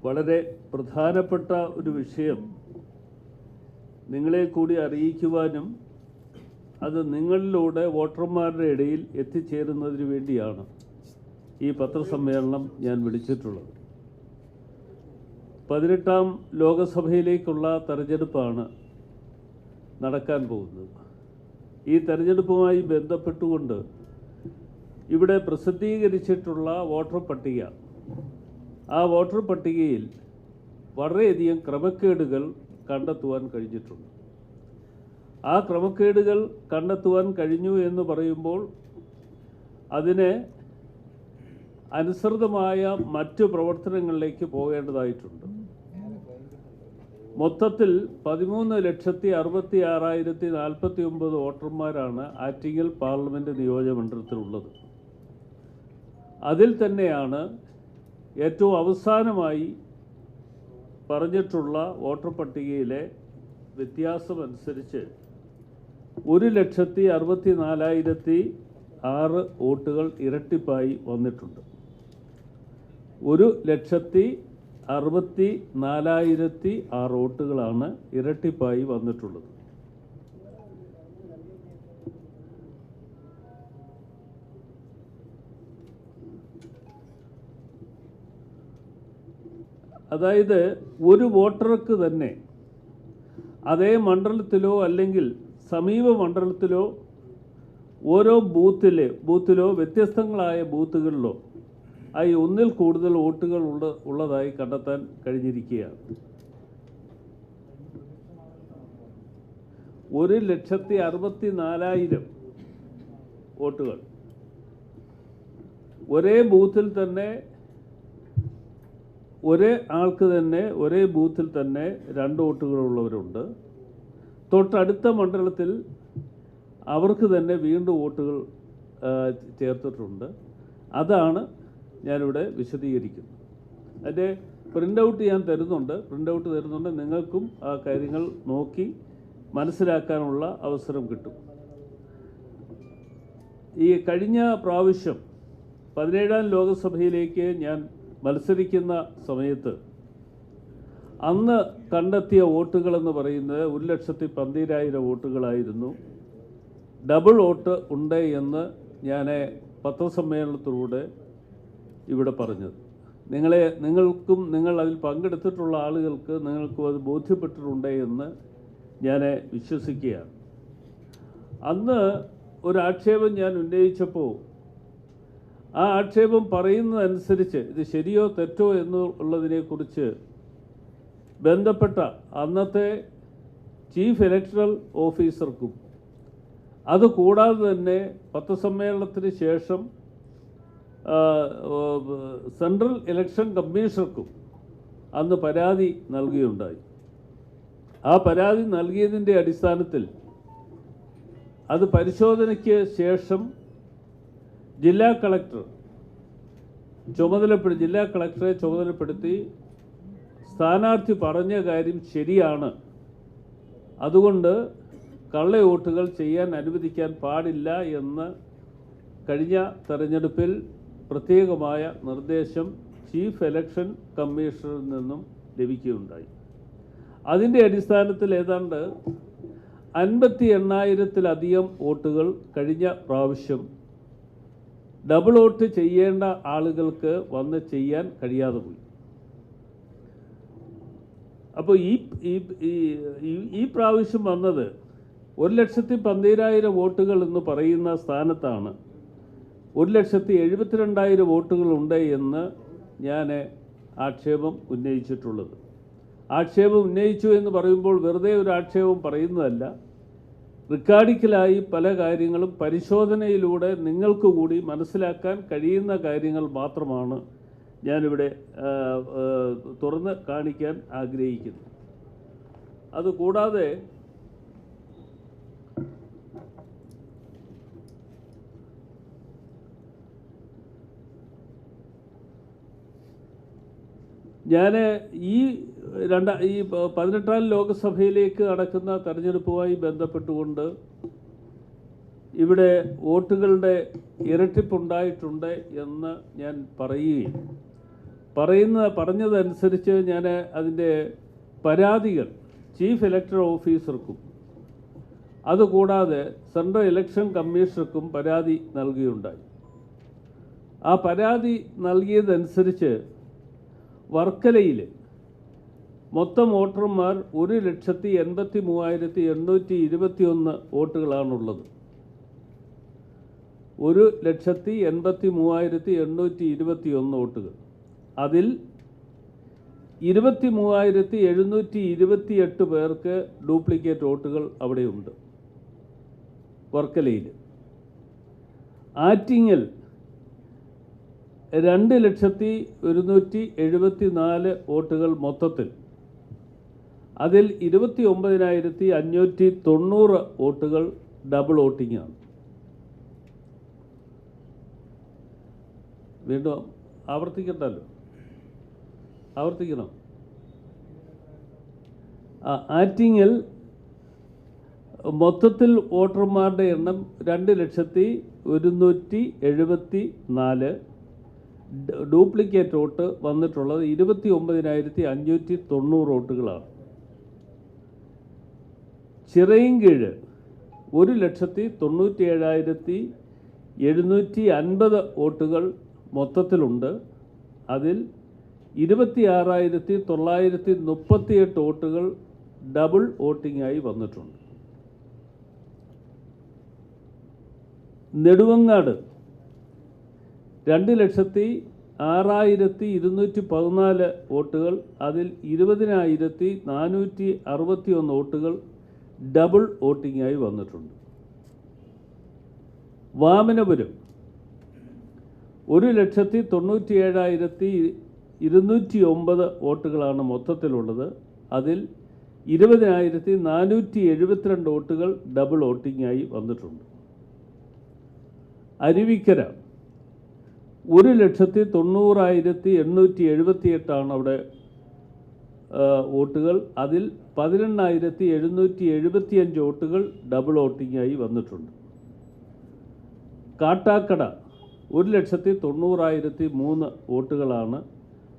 വളരെ പ്രധാനപ്പെട്ട ഒരു വിഷയം നിങ്ങളെ കൂടി അറിയിക്കുവാനും അത് നിങ്ങളിലൂടെ വോട്ടർമാരുടെ ഇടയിൽ എത്തിച്ചേരുന്നതിന് വേണ്ടിയാണ് ഈ പത്രസമ്മേളനം ഞാൻ വിളിച്ചിട്ടുള്ളത്. 18ാം ലോകസഭയിലേക്കുള്ള തെരഞ്ഞെടുപ്പാണ് നടക്കാൻ പോകുന്നത്. ഈ തെരഞ്ഞെടുപ്പുമായി ബന്ധപ്പെട്ടുകൊണ്ട് ഇവിടെ പ്രസിദ്ധീകരിച്ചിട്ടുള്ള വോട്ടർ പട്ടിക, ആ വോട്ടർ പട്ടികയിൽ വളരെയധികം ക്രമക്കേടുകൾ കണ്ടെത്തുവാൻ കഴിഞ്ഞിട്ടുണ്ട്. ആ ക്രമക്കേടുകൾ കണ്ടെത്തുവാൻ കഴിഞ്ഞു എന്ന് പറയുമ്പോൾ അതിന് അനുസൃതമായ മറ്റു പ്രവർത്തനങ്ങളിലേക്ക് പോകേണ്ടതായിട്ടുണ്ട്. മൊത്തത്തിൽ 13,66,049 വോട്ടർമാരാണ് ആറ്റിങ്ങൽ പാർലമെൻറ്റ് നിയോജകമണ്ഡലത്തിലുള്ളത്. അതിൽ തന്നെയാണ് ഏറ്റവും അവസാനമായി പറഞ്ഞിട്ടുള്ള വോട്ടർ പട്ടികയിലെ വ്യത്യാസമനുസരിച്ച് 1,64,006 വോട്ടുകൾ ഇരട്ടിപ്പായി വന്നിട്ടുണ്ട്. 1,64,006 വോട്ടുകളാണ് ഇരട്ടിപ്പായി വന്നിട്ടുള്ളത്. അതായത് ഒരു വോട്ടർക്ക് തന്നെ അതേ മണ്ഡലത്തിലോ അല്ലെങ്കിൽ സമീപ മണ്ഡലത്തിലോ ഓരോ ബൂത്തിലോ വ്യത്യസ്തങ്ങളായ ബൂത്തുകളിലോ ആയി ഒന്നിൽ കൂടുതൽ വോട്ടുകൾ ഉള്ളതായി കണ്ടെത്താൻ കഴിഞ്ഞിരിക്കുകയാണ്. 1,64,000 വോട്ടുകൾ ഒരേ ബൂത്തിൽ തന്നെ, ഒരേ ആൾക്ക് തന്നെ ഒരേ ബൂത്തിൽ തന്നെ 2 വോട്ടുകളുള്ളവരുണ്ട്. തൊട്ടടുത്ത മണ്ഡലത്തിൽ അവർക്ക് തന്നെ വീണ്ടും വോട്ടുകൾ ചേർത്തിട്ടുണ്ട്. അതാണ് ഞാനിവിടെ വിശദീകരിക്കുന്നത്. അതിൻ്റെ പ്രിൻ്റ് ഔട്ട് ഞാൻ തരുന്നുണ്ട്. നിങ്ങൾക്കും ആ കാര്യങ്ങൾ നോക്കി മനസ്സിലാക്കാനുള്ള അവസരം കിട്ടും. ഈ കഴിഞ്ഞ പ്രാവശ്യം 17ാം ലോകസഭയിലേക്ക് ഞാൻ മത്സരിക്കുന്ന സമയത്ത് അന്ന് കണ്ടെത്തിയ വോട്ടുകളെന്ന് പറയുന്നത് 1,12,000 വോട്ടുകളായിരുന്നു. ഡബിൾ വോട്ട് ഉണ്ട് എന്ന് ഞാൻ പത്രസമ്മേളനത്തിലൂടെ ഇവിടെ പറഞ്ഞത്. നിങ്ങൾക്കും നിങ്ങൾ അതിൽ പങ്കെടുത്തിട്ടുള്ള ആളുകൾക്ക് നിങ്ങൾക്കും അത് ബോധ്യപ്പെട്ടിട്ടുണ്ട് എന്ന് ഞാൻ വിശ്വസിക്കുകയാണ്. അന്ന് ഒരു ആക്ഷേപം ഞാൻ ഉന്നയിച്ചപ്പോൾ ആ ആക്ഷേപം പറയുന്നതനുസരിച്ച് ഇത് ശരിയോ തെറ്റോ എന്നുള്ളതിനെക്കുറിച്ച് ബന്ധപ്പെട്ട അന്നത്തെ ചീഫ് ഇലക്ടറൽ ഓഫീസർക്കും അതുകൂടാതെ തന്നെ പത്രസമ്മേളനത്തിന് ശേഷം സെൻട്രൽ ഇലക്ഷൻ കമ്മീഷണർക്കും അന്ന് പരാതി നൽകുകയുണ്ടായി. ആ പരാതി നൽകിയതിൻ്റെ അടിസ്ഥാനത്തിൽ അത് പരിശോധനയ്ക്ക് ശേഷം ജില്ലാ കളക്ടറെ ചുമതലപ്പെടുത്തി സ്ഥാനാർത്ഥി പറഞ്ഞ കാര്യം ശരിയാണ്, അതുകൊണ്ട് കള്ളവോട്ടുകൾ ചെയ്യാൻ അനുവദിക്കാൻ പാടില്ല എന്ന് കഴിഞ്ഞ തെരഞ്ഞെടുപ്പിൽ പ്രത്യേകമായ നിർദ്ദേശം ചീഫ് ഇലക്ഷൻ കമ്മീഷണറിൽ നിന്നും ലഭിക്കുകയുണ്ടായി. അതിൻ്റെ അടിസ്ഥാനത്തിൽ ഏതാണ്ട് 58,000-ത്തിലധികം വോട്ടുകൾ കഴിഞ്ഞ പ്രാവശ്യം ഡബിൾ വോട്ട് ചെയ്യേണ്ട ആളുകൾക്ക് വന്ന് ചെയ്യാൻ കഴിയാതെ പോയി. അപ്പോൾ ഈ പ്രാവശ്യം വന്നത് 1,12,000 വോട്ടുകൾ എന്ന് പറയുന്ന സ്ഥാനത്താണ് 1,72,000 വോട്ടുകളുണ്ട് എന്ന് ഞാൻ ആക്ഷേപം ഉന്നയിച്ചിട്ടുള്ളത്. ആക്ഷേപം ഉന്നയിച്ചു എന്ന് പറയുമ്പോൾ വെറുതെ ഒരു ആക്ഷേപം പറയുന്നതല്ല. റിക്കാർഡിക്കലായി പല കാര്യങ്ങളും പരിശോധനയിലൂടെ നിങ്ങൾക്ക് കൂടി മനസ്സിലാക്കാൻ കഴിയുന്ന കാര്യങ്ങൾ മാത്രമാണ് ഞാനിവിടെ തുറന്ന് കാണിക്കാൻ ആഗ്രഹിക്കുന്നത്. അതുകൂടാതെ ഞാൻ ഈ 18ാം ലോകസഭയിലേക്ക് നടക്കുന്ന തെരഞ്ഞെടുപ്പുമായി ബന്ധപ്പെട്ടുകൊണ്ട് ഇവിടെ വോട്ടുകളുടെ ഇരട്ടിപ്പുണ്ടായിട്ടുണ്ട് എന്ന് ഞാൻ പറയുകയും പറഞ്ഞതനുസരിച്ച് ഞാൻ അതിൻ്റെ പരാതികൾ ചീഫ് ഇലക്ടറൽ ഓഫീസർക്കും അതുകൂടാതെ സെൻട്രൽ ഇലക്ഷൻ കമ്മീഷണർക്കും പരാതി നൽകുകയുണ്ടായി. ആ പരാതി നൽകിയതനുസരിച്ച് വർക്കലയിൽ മൊത്തം വോട്ടർമാർ 1,83,821 വോട്ടുകളാണുള്ളത്. 1,83,821 വോട്ടുകൾ. അതിൽ 23,728 പേർക്ക് ഡ്യൂപ്ലിക്കേറ്റ് വോട്ടുകൾ അവിടെയുണ്ട് വർക്കലയിൽ. ആറ്റിങ്ങൽ 2,174,000 വോട്ടുകൾ മൊത്തത്തിൽ. അതിൽ 29,590 വോട്ടുകൾ ഡബിൾ വോട്ടിംഗാണ്. വീണ്ടും ആവർത്തിക്കണം. ആറ്റിങ്ങൽ മൊത്തത്തിൽ വോട്ടർമാരുടെ എണ്ണം 2,174,000. ഡ്യൂപ്ലിക്കേറ്റ് വോട്ട് വന്നിട്ടുള്ളത് 29,590 വോട്ടുകളാണ്. ചിറയിൻകീഴ് 1,97,750 വോട്ടുകൾ മൊത്തത്തിലുണ്ട്. അതിൽ 26,938 വോട്ടുകൾ ഡബിൾ വോട്ടിംഗായി വന്നിട്ടുണ്ട്. നെടുവങ്ങാട് 2,06,214 വോട്ടുകൾ. അതിൽ 20,461 വോട്ടുകൾ ഡബിൾ വോട്ടിംഗായി വന്നിട്ടുണ്ട്. വാമനപുരം 1,97,209 വോട്ടുകളാണ് മൊത്തത്തിലുള്ളത്. അതിൽ 20,472 വോട്ടുകൾ ഡബിൾ വോട്ടിംഗായി വന്നിട്ടുണ്ട്. അരുവിക്കര 1,90,878 അവിടെ വോട്ടുകൾ. അതിൽ 18,775 വോട്ടുകൾ ഡബിൾ വോട്ടിംഗായി വന്നിട്ടുണ്ട്. കാട്ടാക്കട 1,90,003 വോട്ടുകളാണ്.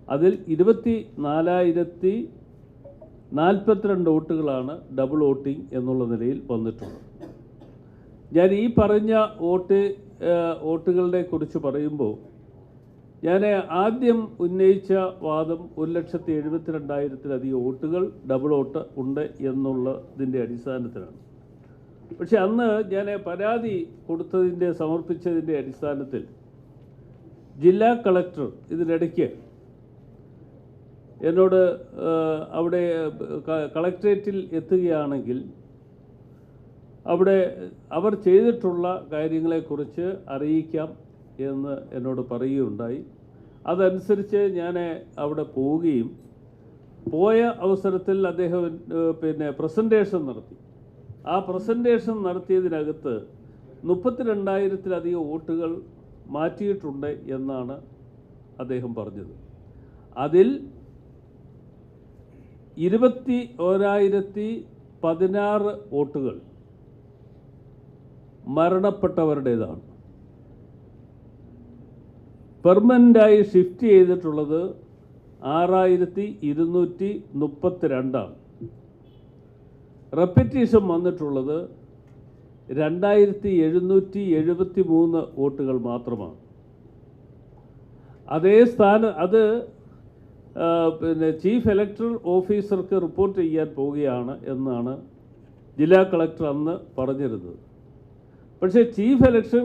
അതിൽ 24,042 വോട്ടുകളാണ് ഡബിൾ വോട്ടിംഗ് എന്നുള്ള നിലയിൽ വന്നിട്ടുള്ളത്. ഞാൻ ഈ പറഞ്ഞ വോട്ടുകളുടെ കുറിച്ച് പറയുമ്പോൾ ഞാൻ ആദ്യം ഉന്നയിച്ച വാദം 1,72,000-ലധികം വോട്ടുകൾ ഡബിൾ വോട്ട് ഉണ്ട് എന്നുള്ളതിൻ്റെ അടിസ്ഥാനത്തിലാണ്. പക്ഷെ അന്ന് ഞാൻ പരാതി സമർപ്പിച്ചതിൻ്റെ അടിസ്ഥാനത്തിൽ ജില്ലാ കളക്ടർ ഇതിനിടയ്ക്ക് എന്നോട് അവിടെ കളക്ട്രേറ്റിൽ എത്തുകയാണെങ്കിൽ അവിടെ അവർ ചെയ്തിട്ടുള്ള കാര്യങ്ങളെക്കുറിച്ച് അറിയിക്കാം എന്ന് എന്നോട് പറയുകയുണ്ടായി. അതനുസരിച്ച് ഞാൻ അവിടെ പോവുകയും പോയ അവസരത്തിൽ അദ്ദേഹം പ്രസൻറ്റേഷൻ നടത്തി. ആ പ്രസൻറ്റേഷൻ നടത്തിയതിനകത്ത് 32,000-ലധികം വോട്ടുകൾ മാറ്റിയിട്ടുണ്ട് എന്നാണ് അദ്ദേഹം പറഞ്ഞത്. അതിൽ 21,016 വോട്ടുകൾ മരണപ്പെട്ടവരുടേതാണ്. പെർമനൻ്റായി ഷിഫ്റ്റ് ചെയ്തിട്ടുള്ളത് 6,232 ആണ്. റെപ്പറ്റീഷൻ വന്നിട്ടുള്ളത് 2,773 വോട്ടുകൾ മാത്രമാണ്. അതേ അത് ചീഫ് ഇലക്ടറൽ ഓഫീസർക്ക് റിപ്പോർട്ട് ചെയ്യാൻ പോവുകയാണ് എന്നാണ് ജില്ലാ കളക്ടർ അന്ന് പറഞ്ഞിരുന്നത്. പക്ഷേ ചീഫ് ഇലക്ഷൻ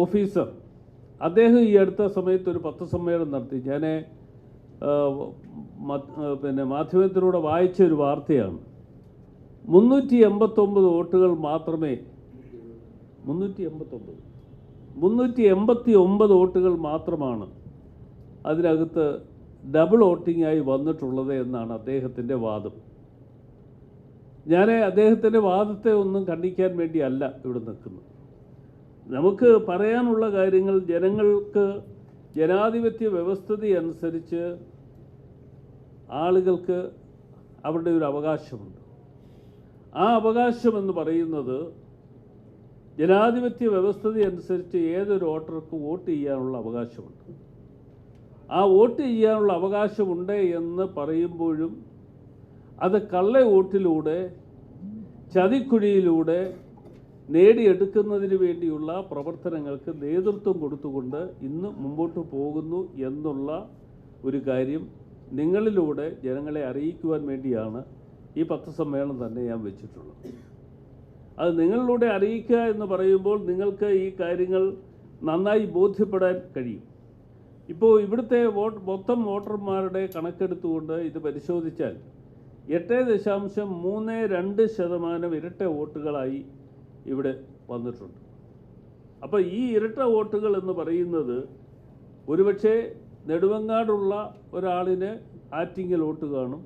ഓഫീസർ അദ്ദേഹം ഈ അടുത്ത സമയത്ത് ഒരു പത്രസമ്മേളനം നടത്തി. ഞാൻ മാധ്യമത്തിലൂടെ വായിച്ചൊരു വാർത്തയാണ്. 389 വോട്ടുകൾ മാത്രമേ 389 വോട്ടുകൾ മാത്രമാണ് അതിനകത്ത് ഡബിൾ വോട്ടിംഗായി വന്നിട്ടുള്ളത് എന്നാണ് അദ്ദേഹത്തിൻ്റെ വാദം. ഞാൻ അദ്ദേഹത്തിൻ്റെ വാദത്തെ ഒന്നും ഖണ്ഡിക്കാൻ വേണ്ടിയല്ല ഇവിടെ നിൽക്കുന്നത്. നമുക്ക് പറയാനുള്ള കാര്യങ്ങൾ ജനങ്ങൾക്ക് ജനാധിപത്യ വ്യവസ്ഥിതി അനുസരിച്ച് ആളുകൾക്ക് അവരുടെ ഒരു അവകാശമുണ്ട്. ആ അവകാശം എന്ന് പറയുന്നത് ജനാധിപത്യ വ്യവസ്ഥത അനുസരിച്ച് ഏതൊരു വോട്ടർക്ക് വോട്ട് ചെയ്യാനുള്ള അവകാശമുണ്ട്. ആ വോട്ട് ചെയ്യാനുള്ള അവകാശമുണ്ട് എന്ന് പറയുമ്പോഴും അത് കള്ള വോട്ടിലൂടെ, ചതിക്കുഴിയിലൂടെ നേടിയെടുക്കുന്നതിന് വേണ്ടിയുള്ള പ്രവർത്തനങ്ങൾക്ക് നേതൃത്വം കൊടുത്തുകൊണ്ട് ഇന്ന് മുമ്പോട്ട് പോകുന്നു എന്നുള്ള ഒരു കാര്യം നിങ്ങളിലൂടെ ജനങ്ങളെ അറിയിക്കുവാൻ വേണ്ടിയാണ് ഈ പത്രസമ്മേളനം തന്നെ ഞാൻ വെച്ചിട്ടുള്ളത്. അത് നിങ്ങളിലൂടെ അറിയിക്കുക എന്ന് പറയുമ്പോൾ നിങ്ങൾക്ക് ഈ കാര്യങ്ങൾ നന്നായി ബോധ്യപ്പെടാൻ കഴിയും. ഇപ്പോൾ ഇവിടുത്തെ മൊത്തം വോട്ടർമാരുടെ കണക്കെടുത്തുകൊണ്ട് ഇത് പരിശോധിച്ചാൽ 8.32% ഇരട്ട വോട്ടുകളായി ഇവിടെ വന്നിട്ടുണ്ട്. അപ്പോൾ ഈ ഇരട്ട വോട്ടുകൾ എന്ന് പറയുന്നത് ഒരുപക്ഷെ നെടുവങ്ങാടുള്ള ഒരാളിന് ആറ്റിങ്ങൽ വോട്ട് കാണും,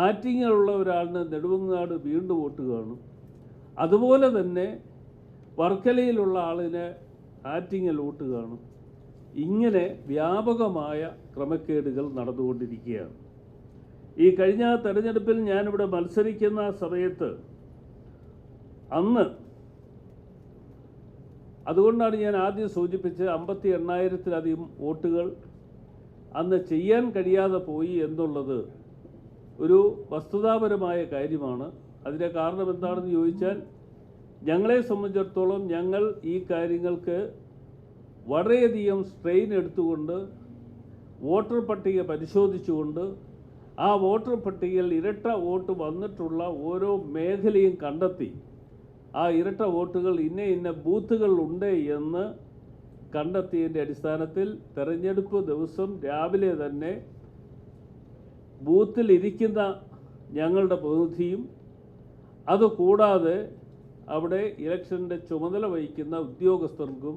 ആറ്റിങ്ങലുള്ള ഒരാളിന് നെടുവങ്ങാട് വീണ്ടും വോട്ട് കാണും, അതുപോലെ തന്നെ വർക്കലയിലുള്ള ആളിന് ആറ്റിങ്ങൽ വോട്ട് കാണും. ഇങ്ങനെ വ്യാപകമായ ക്രമക്കേടുകൾ നടന്നുകൊണ്ടിരിക്കുകയാണ്. ഈ കഴിഞ്ഞ തെരഞ്ഞെടുപ്പിൽ ഞാനിവിടെ മത്സരിക്കുന്ന സമയത്ത് അന്ന്, അതുകൊണ്ടാണ് ഞാൻ ആദ്യം സൂചിപ്പിച്ചത് 58,000-ലധികം വോട്ടുകൾ അന്ന് ചെയ്യാൻ കഴിയാതെ പോയി എന്നുള്ളത് ഒരു വസ്തുതാപരമായ കാര്യമാണ്. അതിൻ്റെ കാരണം എന്താണെന്ന് ചോദിച്ചാൽ, ഞങ്ങളെ സംബന്ധിച്ചിടത്തോളം ഞങ്ങൾ ഈ കാര്യങ്ങൾക്ക് വളരെയധികം സ്ട്രെയിൻ എടുത്തുകൊണ്ട് വോട്ടർ പട്ടിക പരിശോധിച്ചുകൊണ്ട് ആ വോട്ടർ പട്ടികയിൽ ഇരട്ട വോട്ട് വന്നിട്ടുള്ള ഓരോ മേഖലയും കണ്ടെത്തി ആ ഇരട്ട വോട്ടുകൾ ഇന്ന ബൂത്തുകളുണ്ട് എന്ന് കണ്ടെത്തിയതിൻ്റെ അടിസ്ഥാനത്തിൽ തെരഞ്ഞെടുപ്പ് ദിവസം രാവിലെ തന്നെ ബൂത്തിലിരിക്കുന്ന ഞങ്ങളുടെ പ്രതിനിധിയും അതുകൂടാതെ അവിടെ ഇലക്ഷൻ്റെ ചുമതല വഹിക്കുന്ന ഉദ്യോഗസ്ഥർക്കും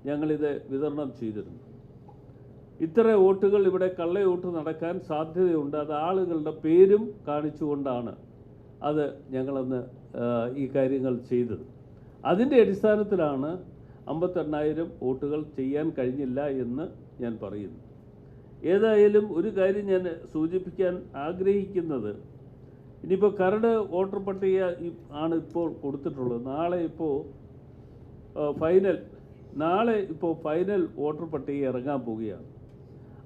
ഞങ്ങളിത് വിതരണം ചെയ്തിരുന്നു. ഇത്ര വോട്ടുകൾ ഇവിടെ കള്ളവോട്ട് നടക്കാൻ സാധ്യതയുണ്ട്, അത് ആളുകളുടെ പേരും കാണിച്ചുകൊണ്ടാണ് അത് ഞങ്ങളന്ന് ഈ കാര്യങ്ങൾ ചെയ്തത്. അതിൻ്റെ അടിസ്ഥാനത്തിലാണ് 58,000 വോട്ടുകൾ ചെയ്യാൻ കഴിഞ്ഞില്ല എന്ന് ഞാൻ പറയുന്നു. ഏതായാലും ഒരു കാര്യം ഞാൻ സൂചിപ്പിക്കാൻ ആഗ്രഹിക്കുന്നത്, ഇനിയിപ്പോൾ കരട് വോട്ടർ പട്ടിക ആണ് ഇപ്പോൾ കൊടുത്തിട്ടുള്ളത്. നാളെ ഇപ്പോൾ ഫൈനൽ വോട്ടർ പട്ടിക ഇറങ്ങാൻ പോവുകയാണ്.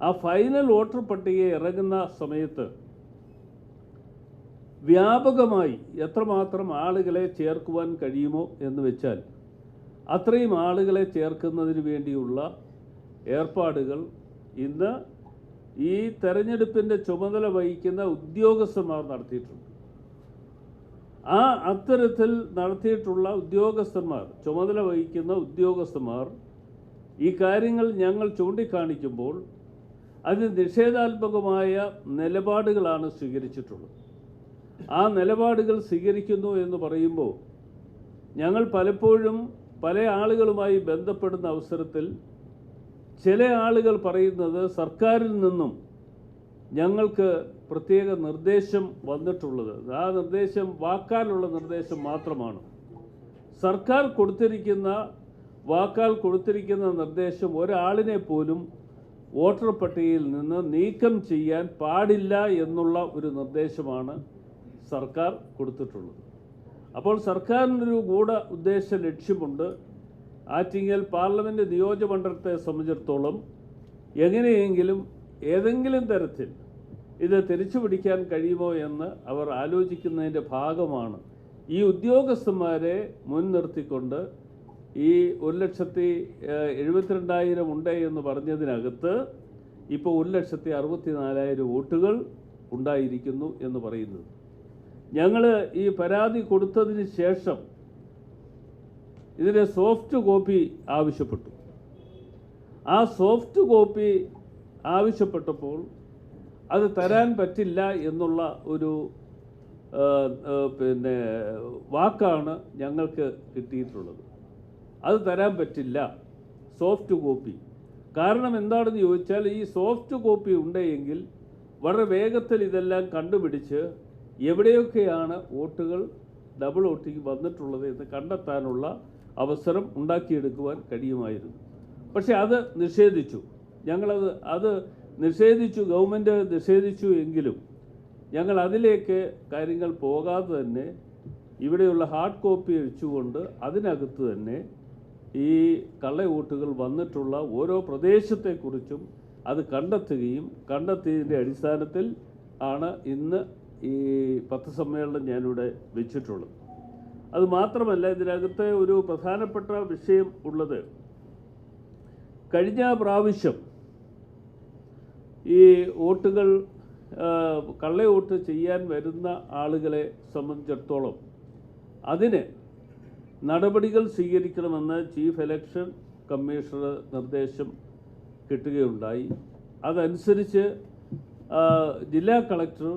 ആ ഫൈനൽ വോട്ടർ പട്ടിക ഇറങ്ങുന്ന സമയത്ത് വ്യാപകമായി എത്രമാത്രം ആളുകളെ ചേർക്കുവാൻ കഴിയുമോ എന്ന് വെച്ചാൽ അത്രയും ആളുകളെ ചേർക്കുന്നതിന് വേണ്ടിയുള്ള ഏർപ്പാടുകൾ ഇന്ന് ഈ തെരഞ്ഞെടുപ്പിൻ്റെ ചുമതല വഹിക്കുന്ന ഉദ്യോഗസ്ഥന്മാർ നടത്തിയിട്ടുണ്ട്. ആ അത്തരത്തിൽ നടത്തിയിട്ടുള്ള ഉദ്യോഗസ്ഥന്മാർ, ചുമതല വഹിക്കുന്ന ഉദ്യോഗസ്ഥന്മാർ ഈ കാര്യങ്ങൾ ഞങ്ങൾ ചൂണ്ടിക്കാണിക്കുമ്പോൾ അതിന് നിഷേധാത്മകമായ നിലപാടുകളാണ് സ്വീകരിച്ചിട്ടുള്ളത്. ആ നിലപാടുകൾ സ്വീകരിക്കുന്നു എന്ന് പറയുമ്പോൾ ഞങ്ങൾ പലപ്പോഴും പല ആളുകളുമായി ബന്ധപ്പെടുന്ന അവസരത്തിൽ ചില ആളുകൾ പറയുന്നത് സർക്കാരിൽ നിന്നും ഞങ്ങൾക്ക് പ്രത്യേക നിർദ്ദേശം വന്നിട്ടുള്ളത്, ആ നിർദ്ദേശം വാക്കാലുള്ള നിർദ്ദേശം മാത്രമാണ്. സർക്കാർ വാക്കാൽ കൊടുത്തിരിക്കുന്ന നിർദ്ദേശം ഒരാളിനെ പോലും വോട്ടർ പട്ടികയിൽ നിന്ന് നീക്കം ചെയ്യാൻ പാടില്ല എന്നുള്ള ഒരു നിർദ്ദേശമാണ് സർക്കാർ കൊടുത്തിട്ടുള്ളത്. അപ്പോൾ സർക്കാരിനൊരു ഗൂഢ ഉദ്ദേശ ലക്ഷ്യമുണ്ട്. ആറ്റിങ്ങൽ പാർലമെൻറ്റ് നിയോജകമണ്ഡലത്തെ സംബന്ധിച്ചിടത്തോളം എങ്ങനെയെങ്കിലും ഏതെങ്കിലും തരത്തിൽ ഇത് തിരിച്ചുപിടിക്കാൻ കഴിയുമോ എന്ന് അവർ ആലോചിക്കുന്നതിൻ്റെ ഭാഗമാണ് ഈ ഉദ്യോഗസ്ഥന്മാരെ മുൻനിർത്തിക്കൊണ്ട് ഈ 1,72,000 ഉണ്ട് എന്ന് പറഞ്ഞതിനകത്ത് ഇപ്പോൾ 1,64,000 വോട്ടുകൾ ഉണ്ടായിരിക്കുന്നു എന്ന് പറയുന്നത്. ഞങ്ങൾ ഈ പരാതി കൊടുത്തതിന് ശേഷം ഇതിൻ്റെ സോഫ്റ്റ് കോപ്പി ആവശ്യപ്പെട്ടു. ആ സോഫ്റ്റ് കോപ്പി ആവശ്യപ്പെട്ടപ്പോൾ അത് തരാൻ പറ്റില്ല എന്നുള്ള ഒരു വാക്കാണ് ഞങ്ങൾക്ക് കിട്ടിയിട്ടുള്ളത്. അത് തരാൻ പറ്റില്ല സോഫ്റ്റ് കോപ്പി. കാരണം എന്താണെന്ന് ചോദിച്ചാൽ, ഈ സോഫ്റ്റ് കോപ്പി ഉണ്ടെങ്കിൽ വളരെ വേഗത്തിൽ ഇതെല്ലാം കണ്ടുപിടിച്ച് എവിടെയൊക്കെയാണ് വോട്ടുകൾ ഡബിൾ വോട്ടിംഗ് വന്നിട്ടുള്ളത് എന്ന് കണ്ടെത്താനുള്ള അവസരം ഉണ്ടാക്കിയെടുക്കുവാൻ കഴിയുമായിരുന്നു. പക്ഷേ അത് നിഷേധിച്ചു. അത് നിഷേധിച്ചു, ഗവൺമെൻറ് നിഷേധിച്ചു. എങ്കിലും ഞങ്ങൾ അതിലേക്ക് കാര്യങ്ങൾ പോകാതെ തന്നെ ഇവിടെയുള്ള ഹാർഡ് കോപ്പി വെച്ചുകൊണ്ട് അതിനകത്ത് തന്നെ ഈ കള്ളവോട്ടുകൾ വന്നിട്ടുള്ള ഓരോ പ്രദേശത്തെക്കുറിച്ചും അത് കണ്ടെത്തുകയും കണ്ടെത്തിയതിൻ്റെ അടിസ്ഥാനത്തിൽ ആണ് ഇന്ന് ഈ പത്രസമ്മേളനം ഞാനിവിടെ വെച്ചിട്ടുള്ളത്. അത് മാത്രമല്ല, ഇതിനകത്തെ ഒരു പ്രധാനപ്പെട്ട വിഷയം ഉള്ളത്, കഴിഞ്ഞ പ്രാവശ്യം ഈ വോട്ടുകൾ കള്ളവോട്ട് ചെയ്യാൻ വരുന്ന ആളുകളെ സംബന്ധിച്ചിടത്തോളം അതിന് നടപടികൾ സ്വീകരിക്കണമെന്ന് ചീഫ് ഇലക്ഷൻ കമ്മീഷണർ നിർദ്ദേശം കിട്ടുകയുണ്ടായി. അതനുസരിച്ച് ജില്ലാ കളക്ടർ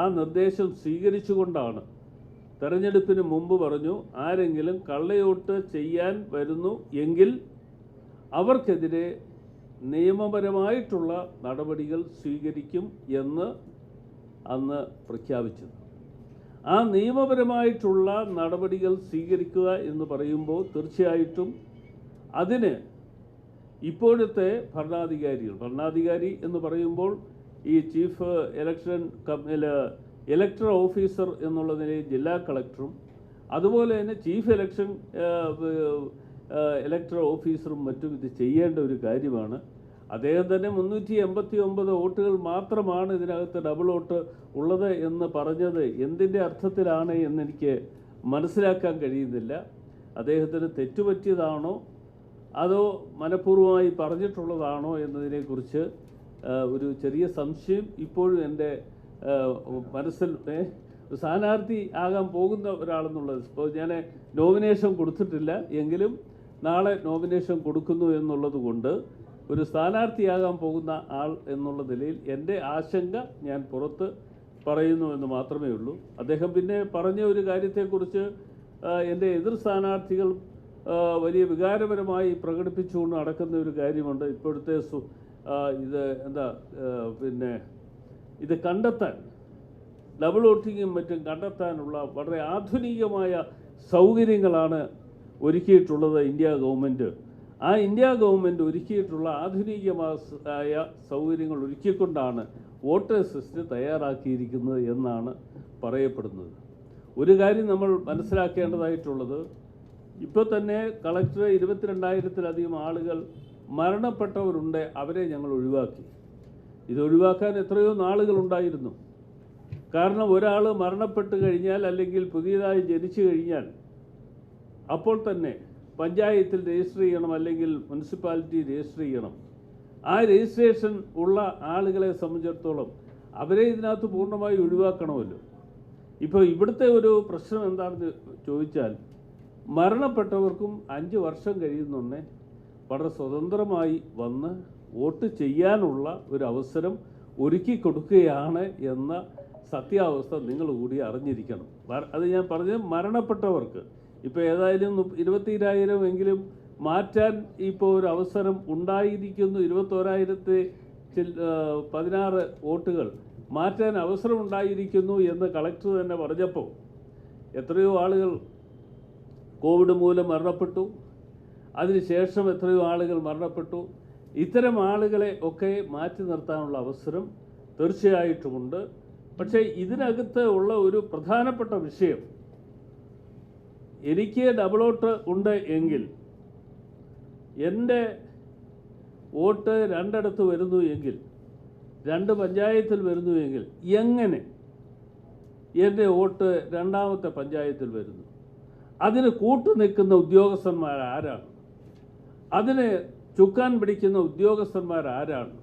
ആ നിർദ്ദേശം സ്വീകരിച്ചുകൊണ്ടാണ് തെരഞ്ഞെടുപ്പിന് മുമ്പ് പറഞ്ഞു, ആരെങ്കിലും കള്ളവോട്ട് ചെയ്യാൻ വരുന്നു എങ്കിൽ അവർക്കെതിരെ നിയമപരമായിട്ടുള്ള നടപടികൾ സ്വീകരിക്കും എന്ന് അന്ന് പ്രഖ്യാപിച്ചത്. ആ നിയമപരമായിട്ടുള്ള നടപടികൾ സ്വീകരിക്കുക എന്ന് പറയുമ്പോൾ തീർച്ചയായിട്ടും അതിന് ഇപ്പോഴത്തെ ഭരണാധികാരി എന്ന് പറയുമ്പോൾ ഈ ചീഫ് ഇലക്ടറൽ ഓഫീസർ എന്നുള്ള നിലയിൽ ജില്ലാ കളക്ടറും അതുപോലെ തന്നെ ചീഫ് ഇലക്ടറൽ ഓഫീസറും മറ്റും ഇത് ചെയ്യേണ്ട ഒരു കാര്യമാണ്. അദ്ദേഹം തന്നെ 389 വോട്ടുകൾ മാത്രമാണ് ഇതിനകത്ത് ഡബിൾ വോട്ട് ഉള്ളത് എന്ന് പറഞ്ഞത് എന്തിൻ്റെ അർത്ഥത്തിലാണ് എന്നെനിക്ക് മനസ്സിലാക്കാൻ കഴിയുന്നില്ല. അദ്ദേഹത്തിന് തെറ്റുപറ്റിയതാണോ അതോ മനഃപൂർവ്വമായി പറഞ്ഞിട്ടുള്ളതാണോ എന്നതിനെക്കുറിച്ച് ഒരു ചെറിയ സംശയം ഇപ്പോഴും എൻ്റെ മനസ്സിൽ. സ്ഥാനാർത്ഥി ആകാൻ പോകുന്ന ഒരാളെന്നുള്ളത്, ഇപ്പോൾ ഞാൻ നോമിനേഷൻ കൊടുത്തിട്ടില്ല എങ്കിലും നാളെ നോമിനേഷൻ കൊടുക്കുന്നു എന്നുള്ളത് കൊണ്ട് ഒരു സ്ഥാനാർത്ഥിയാകാൻ പോകുന്ന ആൾ എന്നുള്ള നിലയിൽ എൻ്റെ ആശങ്ക ഞാൻ പുറത്ത് പറയുന്നു എന്ന് മാത്രമേ ഉള്ളൂ. അദ്ദേഹം പിന്നെ പറഞ്ഞ ഒരു കാര്യത്തെക്കുറിച്ച് എൻ്റെ എതിർ സ്ഥാനാർത്ഥികൾ വലിയ വികാരപരമായി പ്രകടിപ്പിച്ചുകൊണ്ട് നടക്കുന്ന ഒരു കാര്യമുണ്ട്. ഇപ്പോഴത്തെ ഇത് കണ്ടെത്താൻ, ഡബിൾ വോട്ടിങ്ങും മറ്റും കണ്ടെത്താനുള്ള വളരെ ആധുനികമായ സൗകര്യങ്ങളാണ് ഒരുക്കിയിട്ടുള്ളത് ഇന്ത്യ ഗവൺമെൻറ്. ആ ഇന്ത്യ ഗവൺമെൻറ് ഒരുക്കിയിട്ടുള്ള ആധുനികമായ സൗകര്യങ്ങൾ ഒരുക്കിക്കൊണ്ടാണ് വോട്ടേഴ്സ് ലിസ്റ്റ് തയ്യാറാക്കിയിരിക്കുന്നത് എന്നാണ് പറയപ്പെടുന്നത്. ഒരു കാര്യം നമ്മൾ മനസ്സിലാക്കേണ്ടതായിട്ടുള്ളത്, ഇപ്പോൾ തന്നെ കളക്ടർ 22,000-ലധികം ആളുകൾ മരണപ്പെട്ടവരുണ്ട്, അവരെ ഞങ്ങൾ ഒഴിവാക്കി. ഇത് ഒഴിവാക്കാൻ എത്രയോ നാളുകളുണ്ടായിരുന്നു. കാരണം ഒരാൾ മരണപ്പെട്ട് കഴിഞ്ഞാൽ അല്ലെങ്കിൽ പുതിയതായി ജനിച്ചു കഴിഞ്ഞാൽ അപ്പോൾ തന്നെ പഞ്ചായത്തിൽ രജിസ്റ്റർ ചെയ്യണം, അല്ലെങ്കിൽ മുനിസിപ്പാലിറ്റി രജിസ്റ്റർ ചെയ്യണം. ആ രജിസ്ട്രേഷൻ ഉള്ള ആളുകളെ സംബന്ധിച്ചിടത്തോളം അവരെ ഇതിനകത്ത് പൂർണ്ണമായി ഒഴിവാക്കണമല്ലോ. ഇപ്പോൾ ഇവിടുത്തെ ഒരു പ്രശ്നം എന്താണെന്ന് ചോദിച്ചാൽ, മരണപ്പെട്ടവർക്കും 5 വർഷം കഴിയുന്നുണ്ടേ വളരെ സ്വതന്ത്രമായി വന്ന് വോട്ട് ചെയ്യാനുള്ള ഒരു അവസരം ഒരുക്കി കൊടുക്കുകയാണ് എന്ന സത്യാവസ്ഥ നിങ്ങൾ കൂടി അറിഞ്ഞിരിക്കണം. അത് ഞാൻ പറഞ്ഞത് മരണപ്പെട്ടവർക്ക് ഇപ്പോൾ ഏതായാലും 22,000 എങ്കിലും മാറ്റാൻ ഇപ്പോൾ ഒരു അവസരം ഉണ്ടായിരിക്കുന്നു. 21,016 വോട്ടുകൾ മാറ്റാൻ അവസരമുണ്ടായിരിക്കുന്നു എന്ന് കളക്ടർ തന്നെ പറഞ്ഞപ്പോൾ എത്രയോ ആളുകൾ കോവിഡ് മൂലം മരണപ്പെട്ടു, അതിനുശേഷം എത്രയോ ആളുകൾ മരണപ്പെട്ടു. ഇത്തരം ആളുകളെ ഒക്കെ മാറ്റി നിർത്താനുള്ള അവസരം തീർച്ചയായിട്ടുമുണ്ട്. പക്ഷേ ഇതിനകത്ത് ഉള്ള ഒരു പ്രധാനപ്പെട്ട വിഷയം, എനിക്ക് ഡബിൾ വോട്ട് ഉണ്ട് എങ്കിൽ എൻ്റെ വോട്ട് 2 വരുന്നു എങ്കിൽ, 2 പഞ്ചായത്തിൽ വരുന്നു എങ്കിൽ എങ്ങനെ എൻ്റെ വോട്ട് 2ാമത്തെ പഞ്ചായത്തിൽ വരുന്നു? അതിന് കൂട്ടു നിൽക്കുന്ന ഉദ്യോഗസ്ഥന്മാർ ആരാണ്? അതിന് ചുക്കാൻ പിടിക്കുന്ന ഉദ്യോഗസ്ഥന്മാർ ആരാണ്?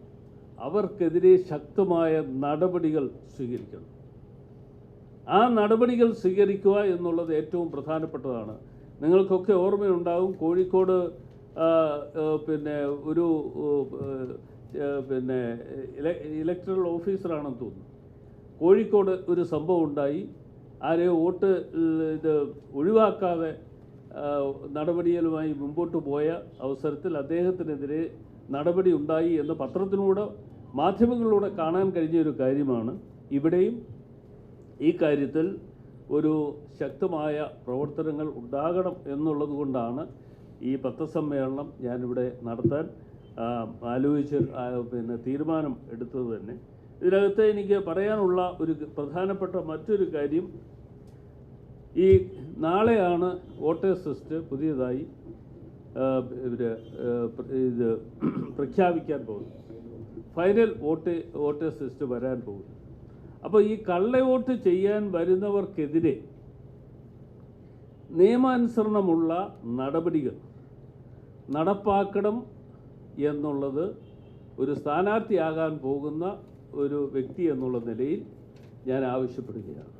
അവർക്കെതിരെ ശക്തമായ നടപടികൾ സ്വീകരിക്കണം. ആ നടപടികൾ സ്വീകരിക്കുക എന്നുള്ളത് ഏറ്റവും പ്രധാനപ്പെട്ടതാണ്. നിങ്ങൾക്കൊക്കെ ഓർമ്മയുണ്ടാകും, കോഴിക്കോട് ഒരു ഇലക്ടറൽ ഓഫീസറാണെന്ന് തോന്നുന്നു, കോഴിക്കോട് ഒരു സംഭവം ഉണ്ടായി. ആരെയോ വോട്ട് ഇത് ഒഴിവാക്കാതെ നടപടികളുമായി മുമ്പോട്ട് പോയ അവസരത്തിൽ അദ്ദേഹത്തിനെതിരെ നടപടി ഉണ്ടായി എന്ന് പത്രത്തിലൂടെ മാധ്യമങ്ങളിലൂടെ കാണാൻ കഴിഞ്ഞ ഒരു കാര്യമാണ്. ഇവിടെയും ഈ കാര്യത്തിൽ ഒരു ശക്തമായ പ്രവർത്തനങ്ങൾ ഉണ്ടാകണം എന്നുള്ളത് കൊണ്ടാണ് ഈ പത്രസമ്മേളനം ഞാനിവിടെ നടത്താൻ തീരുമാനം എടുത്തത് തന്നെ. ഇതിനകത്ത് എനിക്ക് പറയാനുള്ള ഒരു പ്രധാനപ്പെട്ട മറ്റൊരു കാര്യം, ഈ നാളെയാണ് വോട്ടേഴ്സ് ലിസ്റ്റ് പുതിയതായി ഇത് പ്രഖ്യാപിക്കാൻ പോകുന്നത്. ഫൈനൽ വോട്ടേഴ്സ് ലിസ്റ്റ് വരാൻ പോകുന്നു. അപ്പോൾ ഈ കള്ളവോട്ട് ചെയ്യാൻ വരുന്നവർക്കെതിരെ നിയമാനുസരണമുള്ള നടപടികൾ നടപ്പാക്കണം എന്നുള്ളത് ഒരു സ്ഥാനാർത്ഥിയാകാൻ പോകുന്ന ഒരു വ്യക്തി എന്നുള്ള നിലയിൽ ഞാൻ ആവശ്യപ്പെടുകയാണ്.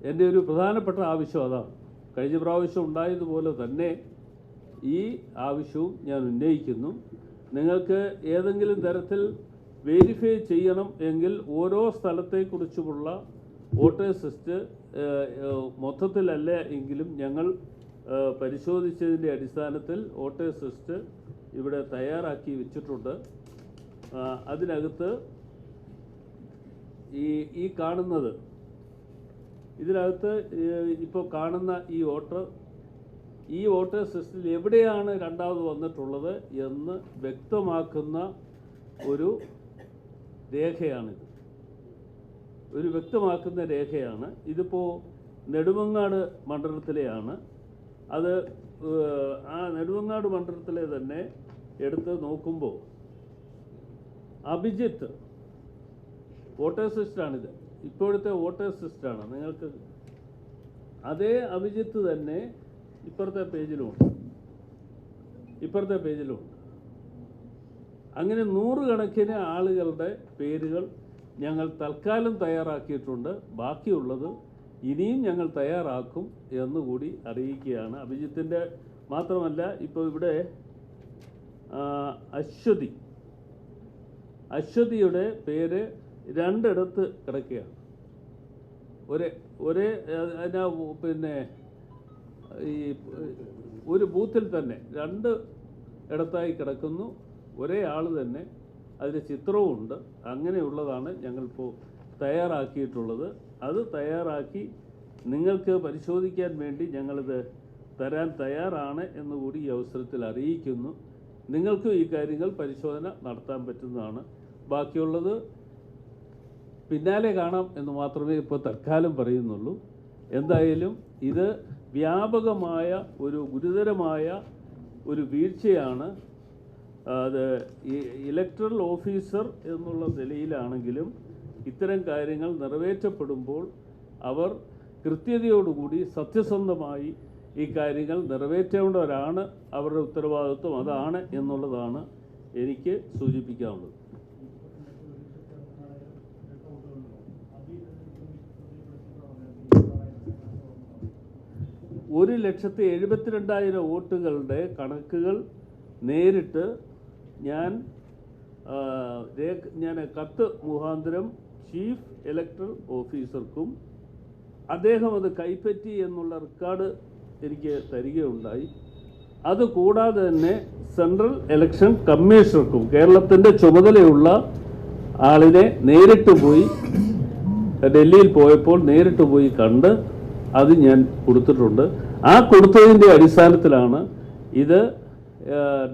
എൻ്റെ ഒരു പ്രധാനപ്പെട്ട ആവശ്യം അതാണ്. കഴിഞ്ഞ പ്രാവശ്യം ഉണ്ടായതുപോലെ തന്നെ ഈ ആവശ്യവും ഞാൻ ഉന്നയിക്കുന്നു. നിങ്ങൾക്ക് ഏതെങ്കിലും തരത്തിൽ വെരിഫൈ ചെയ്യണം എങ്കിൽ ഓരോ സ്ഥലത്തെക്കുറിച്ചുമുള്ള വോട്ടേഴ്സ് ലിസ്റ്റ് മൊത്തത്തിലല്ല എങ്കിലും ഞങ്ങൾ പരിശോധിച്ചതിൻ്റെ അടിസ്ഥാനത്തിൽ വോട്ടേഴ്സ് ലിസ്റ്റ് ഇവിടെ തയ്യാറാക്കി വെച്ചിട്ടുണ്ട്. അതിനകത്ത് ഈ കാണുന്നത്, ഇതിനകത്ത് ഇപ്പോൾ കാണുന്ന ഈ വോട്ടേഴ്സ് ലിസ്റ്റിൽ എവിടെയാണ് രണ്ടാമത് വന്നിട്ടുള്ളത് എന്ന് വ്യക്തമാക്കുന്ന ഒരു രേഖയാണിത്. ഒരു വ്യക്തമാക്കുന്ന രേഖയാണ്. ഇതിപ്പോൾ നെടുമങ്ങാട് മണ്ഡലത്തിലെയാണ്. അത് ആ നെടുമങ്ങാട് മണ്ഡലത്തിലെ തന്നെ എടുത്ത് നോക്കുമ്പോൾ അഭിജിത്ത് വോട്ടേഴ്സ് ലിസ്റ്റാണിത്. ഇപ്പോഴത്തെ വോട്ടേഴ്സ് ലിസ്റ്റാണ്. നിങ്ങൾക്ക് അതേ അഭിജിത്ത് തന്നെ ഇപ്പുറത്തെ പേജിലുമുണ്ട്. അങ്ങനെ 100 കണക്കിന് ആളുകളുടെ പേരുകൾ ഞങ്ങൾ തൽക്കാലം തയ്യാറാക്കിയിട്ടുണ്ട്. ബാക്കിയുള്ളത് ഇനിയും ഞങ്ങൾ തയ്യാറാക്കും എന്നുകൂടി അറിയിക്കുകയാണ്. അഭിജിത്തിൻ്റെ മാത്രമല്ല, ഇപ്പോൾ ഇവിടെ അശ്വതിയുടെ പേര് 2 ഇടത്ത് കിടക്കുകയാണ്. ഒരേ പിന്നെ ഈ ഒരു ബൂത്തിൽ തന്നെ 2 ഇടത്തായി കിടക്കുന്നു. ഒരേ ആൾ തന്നെ, അതിൻ്റെ ചിത്രവുമുണ്ട്. അങ്ങനെയുള്ളതാണ് ഞങ്ങളിപ്പോൾ തയ്യാറാക്കിയിട്ടുള്ളത്. അത് തയ്യാറാക്കി നിങ്ങൾക്ക് പരിശോധിക്കാൻ വേണ്ടി ഞങ്ങളിത് തരാൻ തയ്യാറാണ് എന്നുകൂടി ഈ അവസരത്തിൽ അറിയിക്കുന്നു. നിങ്ങൾക്കും ഈ കാര്യങ്ങൾ പരിശോധന നടത്താൻ പറ്റുന്നതാണ്. ബാക്കിയുള്ളത് പിന്നാലെ കാണാം എന്ന് മാത്രമേ ഇപ്പോൾ തൽക്കാലം പറയുന്നുള്ളൂ. എന്തായാലും ഇത് വ്യാപകമായ ഒരു ഗുരുതരമായ ഒരു വീഴ്ചയാണ്. അത് ഇലക്ടറൽ ഓഫീസർ എന്നുള്ള നിലയിലാണെങ്കിലും ഇത്തരം കാര്യങ്ങൾ നിറവേറ്റപ്പെടുമ്പോൾ അവർ കൃത്യതയോടുകൂടി സത്യസന്ധമായി ഈ കാര്യങ്ങൾ നിറവേറ്റേണ്ടവരാണ്. അവരുടെ ഉത്തരവാദിത്വം അതാണ് എന്നുള്ളതാണ് എനിക്ക് സൂചിപ്പിക്കാനുള്ളത്. ഒരു 1,72,000 വോട്ടുകളുടെ കണക്കുകൾ നേരിട്ട് ഞാൻ കത്ത് മുഖാന്തരം ചീഫ് ഇലക്ടറൽ ഓഫീസർക്കും അദ്ദേഹം അത് കൈപ്പറ്റി എന്നുള്ള റെക്കോർഡ് എനിക്ക് തരികയുണ്ടായി. അതുകൂടാതെ തന്നെ സെൻട്രൽ ഇലക്ഷൻ കമ്മീഷണർക്കും കേരളത്തിൻ്റെ ചുമതലയുള്ള ആളിനെ നേരിട്ട് പോയി, ഡൽഹിയിൽ പോയപ്പോൾ നേരിട്ട് പോയി കണ്ട് അത് ഞാൻ കൊടുത്തിട്ടുണ്ട്. ആ കൊടുത്തതിൻ്റെ അടിസ്ഥാനത്തിലാണ് ഇത്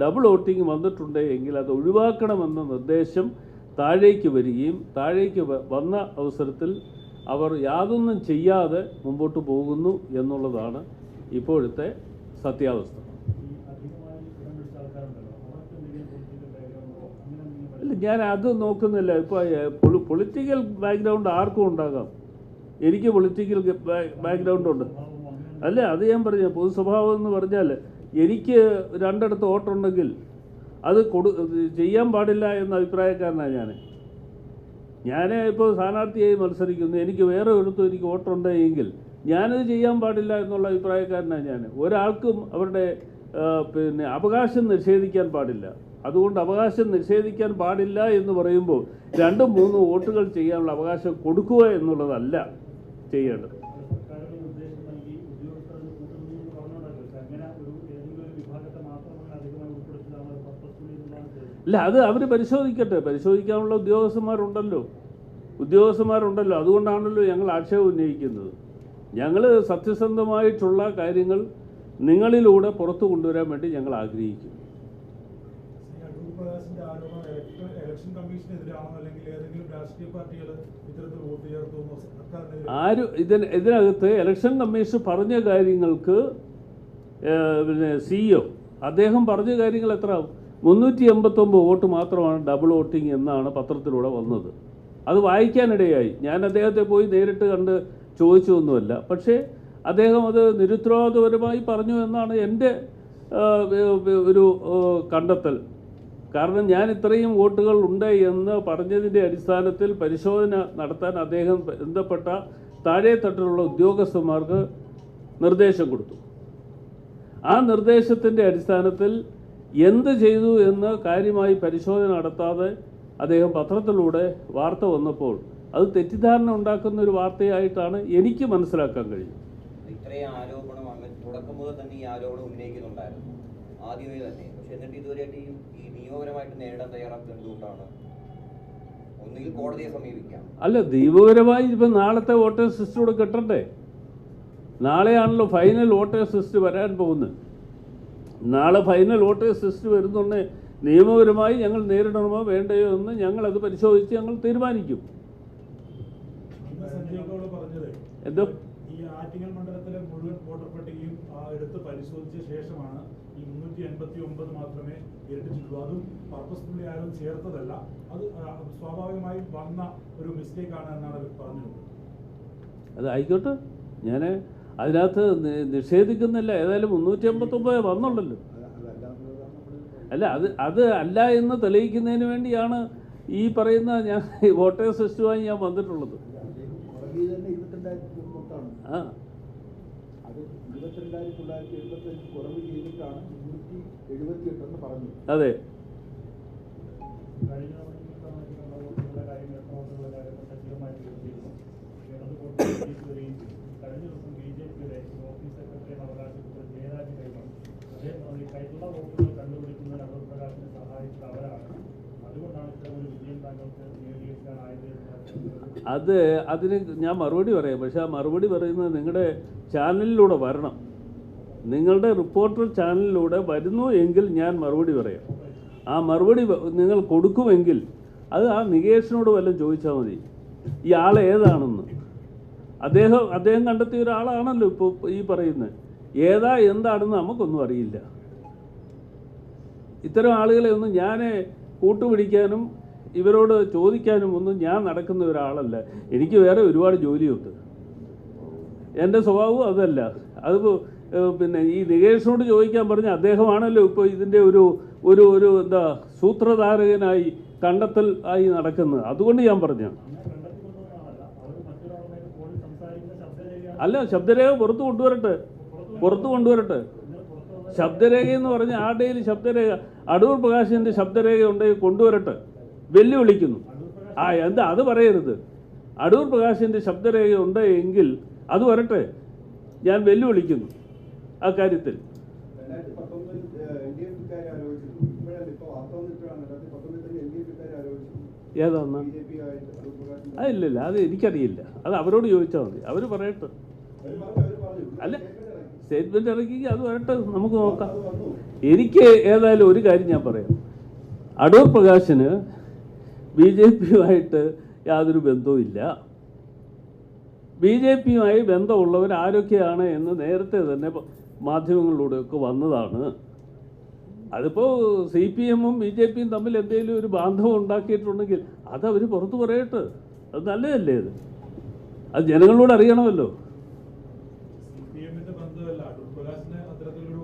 ഡബിൾ വോട്ടിംഗ് വന്നിട്ടുണ്ട് എങ്കിൽ അത് ഒഴിവാക്കണമെന്ന നിർദ്ദേശം താഴേക്ക് വരികയും താഴേക്ക് വന്ന അവസരത്തിൽ അവർ യാതൊന്നും ചെയ്യാതെ മുമ്പോട്ട് പോകുന്നു എന്നുള്ളതാണ് ഇപ്പോഴത്തെ സത്യാവസ്ഥ. ഇല്ല, ഞാൻ അത് നോക്കുന്നില്ല. ഇപ്പോൾ പൊളിറ്റിക്കൽ ബാക്ക്ഗ്രൗണ്ട് ആർക്കും ഉണ്ടാകാം. എനിക്ക് പൊളിറ്റിക്കൽ ബാക്ക്ഗ്രൗണ്ട് ഉണ്ട്. അല്ല, അത് ഞാൻ പറഞ്ഞ പൊതുസ്വഭാവം എന്ന് പറഞ്ഞാൽ എനിക്ക് 2 ഇടത്ത് വോട്ടുണ്ടെങ്കിൽ അത് ചെയ്യാൻ പാടില്ല എന്ന അഭിപ്രായക്കാരനാണ് ഞാൻ. ഇപ്പോൾ സ്ഥാനാർത്ഥിയായി മത്സരിക്കുന്നു, എനിക്ക് വേറെ ഒരിടത്തും എനിക്ക് വോട്ടുണ്ടെങ്കിൽ ഞാനത് ചെയ്യാൻ പാടില്ല എന്നുള്ള അഭിപ്രായക്കാരനാണ് ഞാൻ. ഒരാൾക്കും അവരുടെ അവകാശം നിഷേധിക്കാൻ പാടില്ല. അതുകൊണ്ട് അവകാശം നിഷേധിക്കാൻ പാടില്ല എന്ന് പറയുമ്പോൾ 2-3 വോട്ടുകൾ ചെയ്യാനുള്ള അവകാശം കൊടുക്കുക എന്നുള്ളതല്ല ചെയ്യേണ്ടത്. ഇല്ല, അത് അവർ പരിശോധിക്കട്ടെ. പരിശോധിക്കാനുള്ള ഉദ്യോഗസ്ഥന്മാരുണ്ടല്ലോ. അതുകൊണ്ടാണല്ലോ ഞങ്ങൾ ആക്ഷേപം ഉന്നയിക്കുന്നത്. ഞങ്ങൾ സത്യസന്ധമായിട്ടുള്ള കാര്യങ്ങൾ നിങ്ങളിലൂടെ പുറത്തു കൊണ്ടുവരാൻ വേണ്ടി ഞങ്ങൾ ആഗ്രഹിക്കുന്നു. പ്രകാശിന്റെ ആരോപണം ഇലക്ഷൻ കമ്മീഷനെതിരാണോ അല്ലെങ്കിൽ ഏതെങ്കിലും രാഷ്ട്രീയ പാർട്ടികൾ ഇത്തരത്തിൽ വോട്ട് ചേർത്തുവെന്നോ സർക്കാരിനെതിരെ? ഇതിനകത്ത് ഇലക്ഷൻ കമ്മീഷൻ പറഞ്ഞ കാര്യങ്ങൾക്ക് പിന്നെ CEO അദ്ദേഹം പറഞ്ഞ കാര്യങ്ങൾ എത്ര 389 വോട്ട് മാത്രമാണ് ഡബിൾ വോട്ടിംഗ് എന്നാണ് പത്രത്തിലൂടെ വന്നത്. അത് വായിക്കാനിടയായി. ഞാൻ അദ്ദേഹത്തെ പോയി നേരിട്ട് കണ്ട് ചോദിച്ചതൊന്നുമല്ല. പക്ഷേ അദ്ദേഹം അത് നിരുത്തരവാദപരമായി പറഞ്ഞു എന്നാണ് എൻ്റെ ഒരു കണ്ടെത്തൽ. കാരണം ഞാൻ ഇത്രയും വോട്ടുകൾ ഉണ്ട് എന്ന് പറഞ്ഞതിൻ്റെ അടിസ്ഥാനത്തിൽ പരിശോധന നടത്താൻ അദ്ദേഹം ബന്ധപ്പെട്ട താഴെത്തട്ടിലുള്ള ഉദ്യോഗസ്ഥന്മാർക്ക് നിർദ്ദേശം കൊടുത്തു. ആ നിർദ്ദേശത്തിൻ്റെ അടിസ്ഥാനത്തിൽ എന്ത് ചെയ്തു എന്ന് കാര്യമായി പരിശോധന നടത്താതെ അദ്ദേഹം പത്രത്തിലൂടെ വാർത്ത വന്നപ്പോൾ അത് തെറ്റിദ്ധാരണ ഉണ്ടാക്കുന്ന ഒരു വാർത്തയായിട്ടാണ് എനിക്ക് മനസ്സിലാക്കാൻ കഴിയും. ഇത്രയും ആരോപണം അങ്ങനെ തുടക്കം മുതൽ തന്നെ ഈ ആരോപണം ഉന്നയിക്കുന്നുണ്ടായിരുന്നു ആദ്യമേ തന്നെ. പക്ഷെ എന്നിട്ട് ഇതുവരെയായിട്ട് ഈ നിയമപരമായിട്ട് നേരിടാൻ തയ്യാറാക്കുന്നത് എന്തുകൊണ്ടാണ്? ഒന്നുകിൽ കോടതിയെ സമീപിക്കാം. അല്ല, നിയമപരമായി ഇപ്പം നാളത്തെ വോട്ടേഴ്സ് ലിസ്റ്റ് കൂടെ കിട്ടണ്ടേ? നാളെയാണല്ലോ ഫൈനൽ വോട്ടേഴ്സ് ലിസ്റ്റ് വരാൻ പോകുന്നത്. നാളെ ഫൈനൽ വോട്ടേഴ്സ് ലിസ്റ്റ് വരുന്നുണ്ട്. നിയമപരമായി ഞങ്ങൾ നേരിടണമോ വേണ്ടയോ എന്ന് ഞങ്ങളത് പരിശോധിച്ച് ഞങ്ങൾ തീരുമാനിക്കും. എന്തോ ഈ ആറ്റിങ്ങൽ മണ്ഡലത്തിലെ മുഴുവൻ വോട്ടർ പട്ടികയും എടുത്ത് പരിശോധിച്ച ശേഷമാണ് ഈ 389 മാത്രമേ ഇരട്ടിച്ചിട്ടുള്ളൂ. അതും പർപ്പസ്ഫുള്ളി ആരും ചേർത്തതല്ല. അത് സ്വാഭാവികമായും വന്ന ഒരു മിസ്റ്റേക്കാണ് എന്നാണ് പറഞ്ഞത്. അത് ആയിക്കോട്ടെ, ഞാൻ അതിനകത്ത് നിഷേധിക്കുന്നില്ല. ഏതായാലും 389 വന്നുള്ളല്ലോ. അല്ല, അത് അല്ല എന്ന് തെളിയിക്കുന്നതിന് വേണ്ടിയാണ് ഈ പറയുന്ന ഞാൻ വോട്ടേഴ്സ് ലിസ്റ്റുമായി ഞാൻ വന്നിട്ടുള്ളത്. ആ അതെ, അതിന് ഞാൻ മറുപടി പറയാം. പക്ഷെ ആ മറുപടി പറയുന്നത് നിങ്ങളുടെ ചാനലിലൂടെ വരണം. നിങ്ങളുടെ റിപ്പോർട്ടർ ചാനലിലൂടെ വരുന്നു എങ്കിൽ ഞാൻ മറുപടി പറയാം. ആ മറുപടി നിങ്ങൾ കൊടുക്കുമെങ്കിൽ അത് ആ നികേഷിനോട് വല്ലതും ചോദിച്ചാൽ മതി, ഈ ആൾ ഏതാണെന്ന്. അദ്ദേഹം കണ്ടെത്തിയ ഒരാളാണല്ലോ ഇപ്പോൾ ഈ പറയുന്നത്. ഏതാ എന്താണെന്ന് നമുക്കൊന്നും അറിയില്ല. ഇത്തരം ആളുകളെ ഒന്നും ഞാൻ കൂട്ടുപിടിക്കാനും ഇവരോട് ചോദിക്കാനും ഒന്നും ഞാൻ നടക്കുന്ന ഒരാളല്ല. എനിക്ക് വേറെ ഒരുപാട് ജോലിയുണ്ട്. എൻ്റെ സ്വഭാവവും അതല്ല. അത് പിന്നെ ഈ നികേഷിനോട് ചോദിക്കാൻ പറഞ്ഞ അദ്ദേഹമാണല്ലോ ഇപ്പോൾ ഇതിൻ്റെ ഒരു എന്താ സൂത്രധാരകനായി കണ്ടെത്തൽ ആയി നടക്കുന്നത്. അതുകൊണ്ട് ഞാൻ പറഞ്ഞാണ്. അല്ല, ശബ്ദരേഖ പുറത്തു കൊണ്ടുവരട്ടെ. ശബ്ദരേഖ എന്ന് പറഞ്ഞ ആരുടെയും ശബ്ദരേഖ, അടൂർ പ്രകാശിൻ്റെ ശബ്ദരേഖ ഉണ്ടെങ്കിൽ കൊണ്ടുവരട്ടെ. വെല്ലുവിളിക്കുന്നു. എന്താ അത് പറയരുത്. അടൂർ പ്രകാശിൻ്റെ ശബ്ദരേഖ ഉണ്ട് എങ്കിൽ അത് വരട്ടെ. ഞാൻ വെല്ലുവിളിക്കുന്നു ആ കാര്യത്തിൽ. ഏതാന്ന് ഇല്ല, അത് എനിക്കറിയില്ല. അത് അവരോട് ചോദിച്ചാൽ മതി, അവർ പറയട്ടെ. അല്ല, സ്റ്റേറ്റ്മെൻറ്റ് ഇറക്കി അത് വരട്ടെ, നമുക്ക് നോക്കാം. എനിക്ക് ഏതായാലും ഒരു കാര്യം ഞാൻ പറയാം. അടൂർ പ്രകാശിന് BJPയുമായിട്ട് യാതൊരു ബന്ധവുമില്ല. BJPയുമായി ബന്ധമുള്ളവർ ആരൊക്കെയാണ് എന്ന് നേരത്തെ തന്നെ മാധ്യമങ്ങളിലൂടെയൊക്കെ വന്നതാണ്. അതിപ്പോൾ CPMഉം BJPയും തമ്മിൽ എന്തെങ്കിലും ഒരു ബാന്ധവം ഉണ്ടാക്കിയിട്ടുണ്ടെങ്കിൽ അതവർ പുറത്തു പറയട്ടെ. അത് നല്ലതല്ലേ? അത് ജനങ്ങളോട് അറിയണമല്ലോ. CPMന്റെ ബന്ധമല്ല, അടൂർ പ്രകാശിന് അത്തരത്തിലൊരു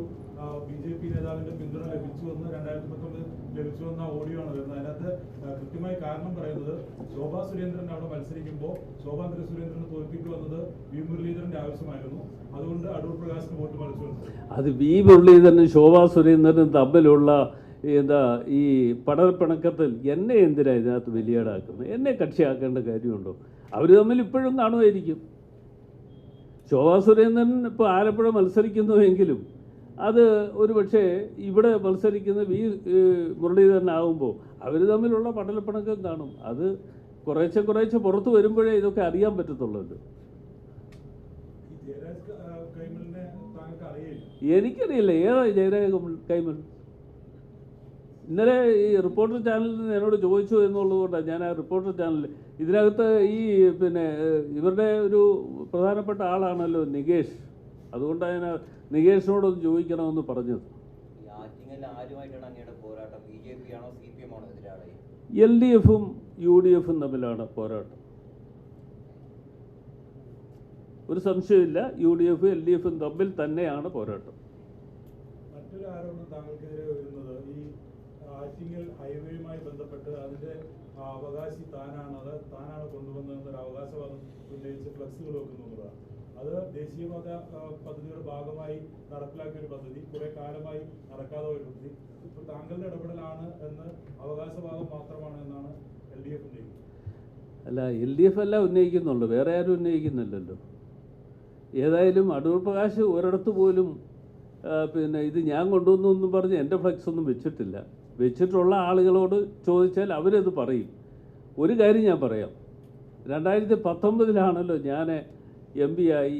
BJP നേതാവിന്റെ പിന്തുണ ലഭിച്ചുവെന്ന് 2019 ലഭിച്ചുവെന്ന ഓഡിയോ ആണ് വരുന്നത്. അതിനകത്ത് കൃത്യമായി കാരണം പറയുന്നത് ശോഭാ സുരേന്ദ്രൻ അവിടെ മത്സരിക്കുമ്പോൾ ശോഭാ സുരേന്ദ്രനെ തോൽപ്പിക്കുവന്നത് വി മുരളീധരന്റെ ആവശ്യമായിരുന്നു. അതുകൊണ്ട് അടൂർ പ്രകാശിന് വോട്ട് മത്സരം. അത് വി മുരളീധരനും ശോഭാ സുരേന്ദ്രനും തമ്മിലുള്ള ഈ പടർപ്പിണക്കത്തിൽ എന്നെ എന്തിനാണ് ഇതിനകത്ത് വലിയേടാക്കുന്നത്? എന്നെ കക്ഷിയാക്കേണ്ട കാര്യമുണ്ടോ? അവർ തമ്മിൽ ഇപ്പോഴും കാണുമായിരിക്കും. ശോഭാ സുരേന്ദ്രൻ ഇപ്പോൾ ആലപ്പുഴ മത്സരിക്കുന്നുവെങ്കിലും അത് ഒരു പക്ഷേ ഇവിടെ മത്സരിക്കുന്ന വി മുരളീധരനാകുമ്പോൾ അവർ തമ്മിലുള്ള പടലപ്പിണക്കം കാണും. അത് കുറേശ്ശെ പുറത്ത് വരുമ്പോഴേ ഇതൊക്കെ അറിയാൻ പറ്റത്തുള്ളൂ. എനിക്കറിയില്ല ഏതാ ജയരാജ് കൈമൽ. ഇന്നലെ ഈ റിപ്പോർട്ടർ ചാനലിൽ നിന്ന് എന്നോട് ചോദിച്ചു എന്നുള്ളത് കൊണ്ടാണ് ഞാൻ ആ റിപ്പോർട്ടർ ചാനലിൽ ഇതിനകത്ത് ഈ പിന്നെ ഇവരുടെ ഒരു പ്രധാനപ്പെട്ട ആളാണല്ലോ നികേഷ്, അതുകൊണ്ടാണ് ഞാൻ നികേഷിനോടൊന്ന് ചോദിക്കണമെന്ന് പറഞ്ഞത്. LDF-ഉം UDF-ഉം തമ്മിലാണ് പോരാട്ടം. ഒരു സംശയമില്ല, UDF-ഉം LDF-ഉം തമ്മിൽ തന്നെയാണ് പോരാട്ടം. മറ്റൊരു ആരോപണം താങ്കൾക്കെതിരെ വരുന്നത് ഈ ആറ്റിങ്ങൽ ഹൈവേയുമായി ബന്ധപ്പെട്ട് അതിന്റെ അവകാശി താനാണ് കൊണ്ടുവന്നതെന്നൊരു അവകാശവാദം ഉന്നയിച്ച് ഫ്ലക്സുകൾ വെക്കുന്നതാണ്. അത് ദേശീയപാത പദ്ധതിയുടെ ഭാഗമായി നടപ്പിലാക്കിയ ഒരു പദ്ധതി, കുറെ കാലമായി നടക്കാതെ ഒരു പദ്ധതി, ഇപ്പോൾ താങ്കളുടെ ഇടപെടലാണ് എന്ന് അവകാശവാദം മാത്രമാണ് എന്നാണ് LDF ഉന്നയിക്കുന്നത്. അല്ല, LDF അല്ല ഉന്നയിക്കുന്നുള്ളൂ, വേറെ ആരും ഉന്നയിക്കുന്നില്ലല്ലോ. ഏതായാലും അടൂർ പ്രകാശ് ഒരിടത്ത് പോലും പിന്നെ ഇത് ഞാൻ കൊണ്ടുവന്നു എന്നും പറഞ്ഞ് എൻ്റെ ഫ്ലക്സ് ഒന്നും വെച്ചിട്ടില്ല. വെച്ചിട്ടുള്ള ആളുകളോട് ചോദിച്ചാൽ അവരത് പറയും. ഒരു കാര്യം ഞാൻ പറയാം, 2019 ഞാൻ MP ആയി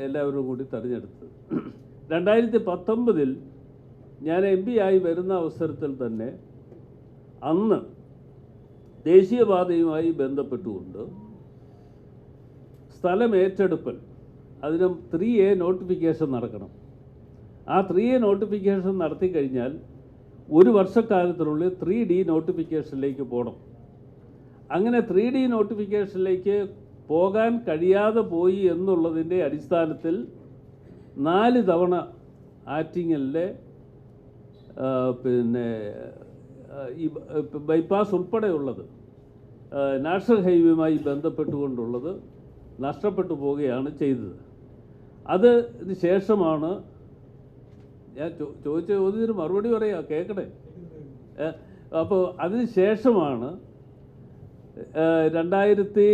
എല്ലാവരും കൂടി തെരഞ്ഞെടുത്തത്. 2019 ഞാൻ MP ആയി വരുന്ന അവസരത്തിൽ തന്നെ അന്ന് ദേശീയപാതയുമായി ബന്ധപ്പെട്ടുകൊണ്ട് സ്ഥലം ഏറ്റെടുപ്പൽ, അതിന് 3A നോട്ടിഫിക്കേഷൻ നടക്കണം. ആ 3A നോട്ടിഫിക്കേഷൻ നടത്തി കഴിഞ്ഞാൽ ഒരു വർഷക്കാലത്തിനുള്ളിൽ 3D നോട്ടിഫിക്കേഷനിലേക്ക് പോകണം. അങ്ങനെ 3D നോട്ടിഫിക്കേഷനിലേക്ക് പോകാൻ കഴിയാതെ പോയി എന്നുള്ളതിൻ്റെ അടിസ്ഥാനത്തിൽ 4 തവണ ആറ്റിങ്ങലിലെ പിന്നെ ഈ ബൈപ്പാസ് ഉൾപ്പെടെയുള്ളത് നാഷണൽ ഹൈവേയുമായി ബന്ധപ്പെട്ടുകൊണ്ടുള്ളത് നഷ്ടപ്പെട്ടു പോവുകയാണ് ചെയ്തത്. അതിന് ശേഷമാണ് ഞാൻ ചോദിച്ച ചോദ്യത്തിന് മറുപടി പറയാം, കേൾക്കട്ടെ. അപ്പോൾ അതിന് ശേഷമാണ് 2000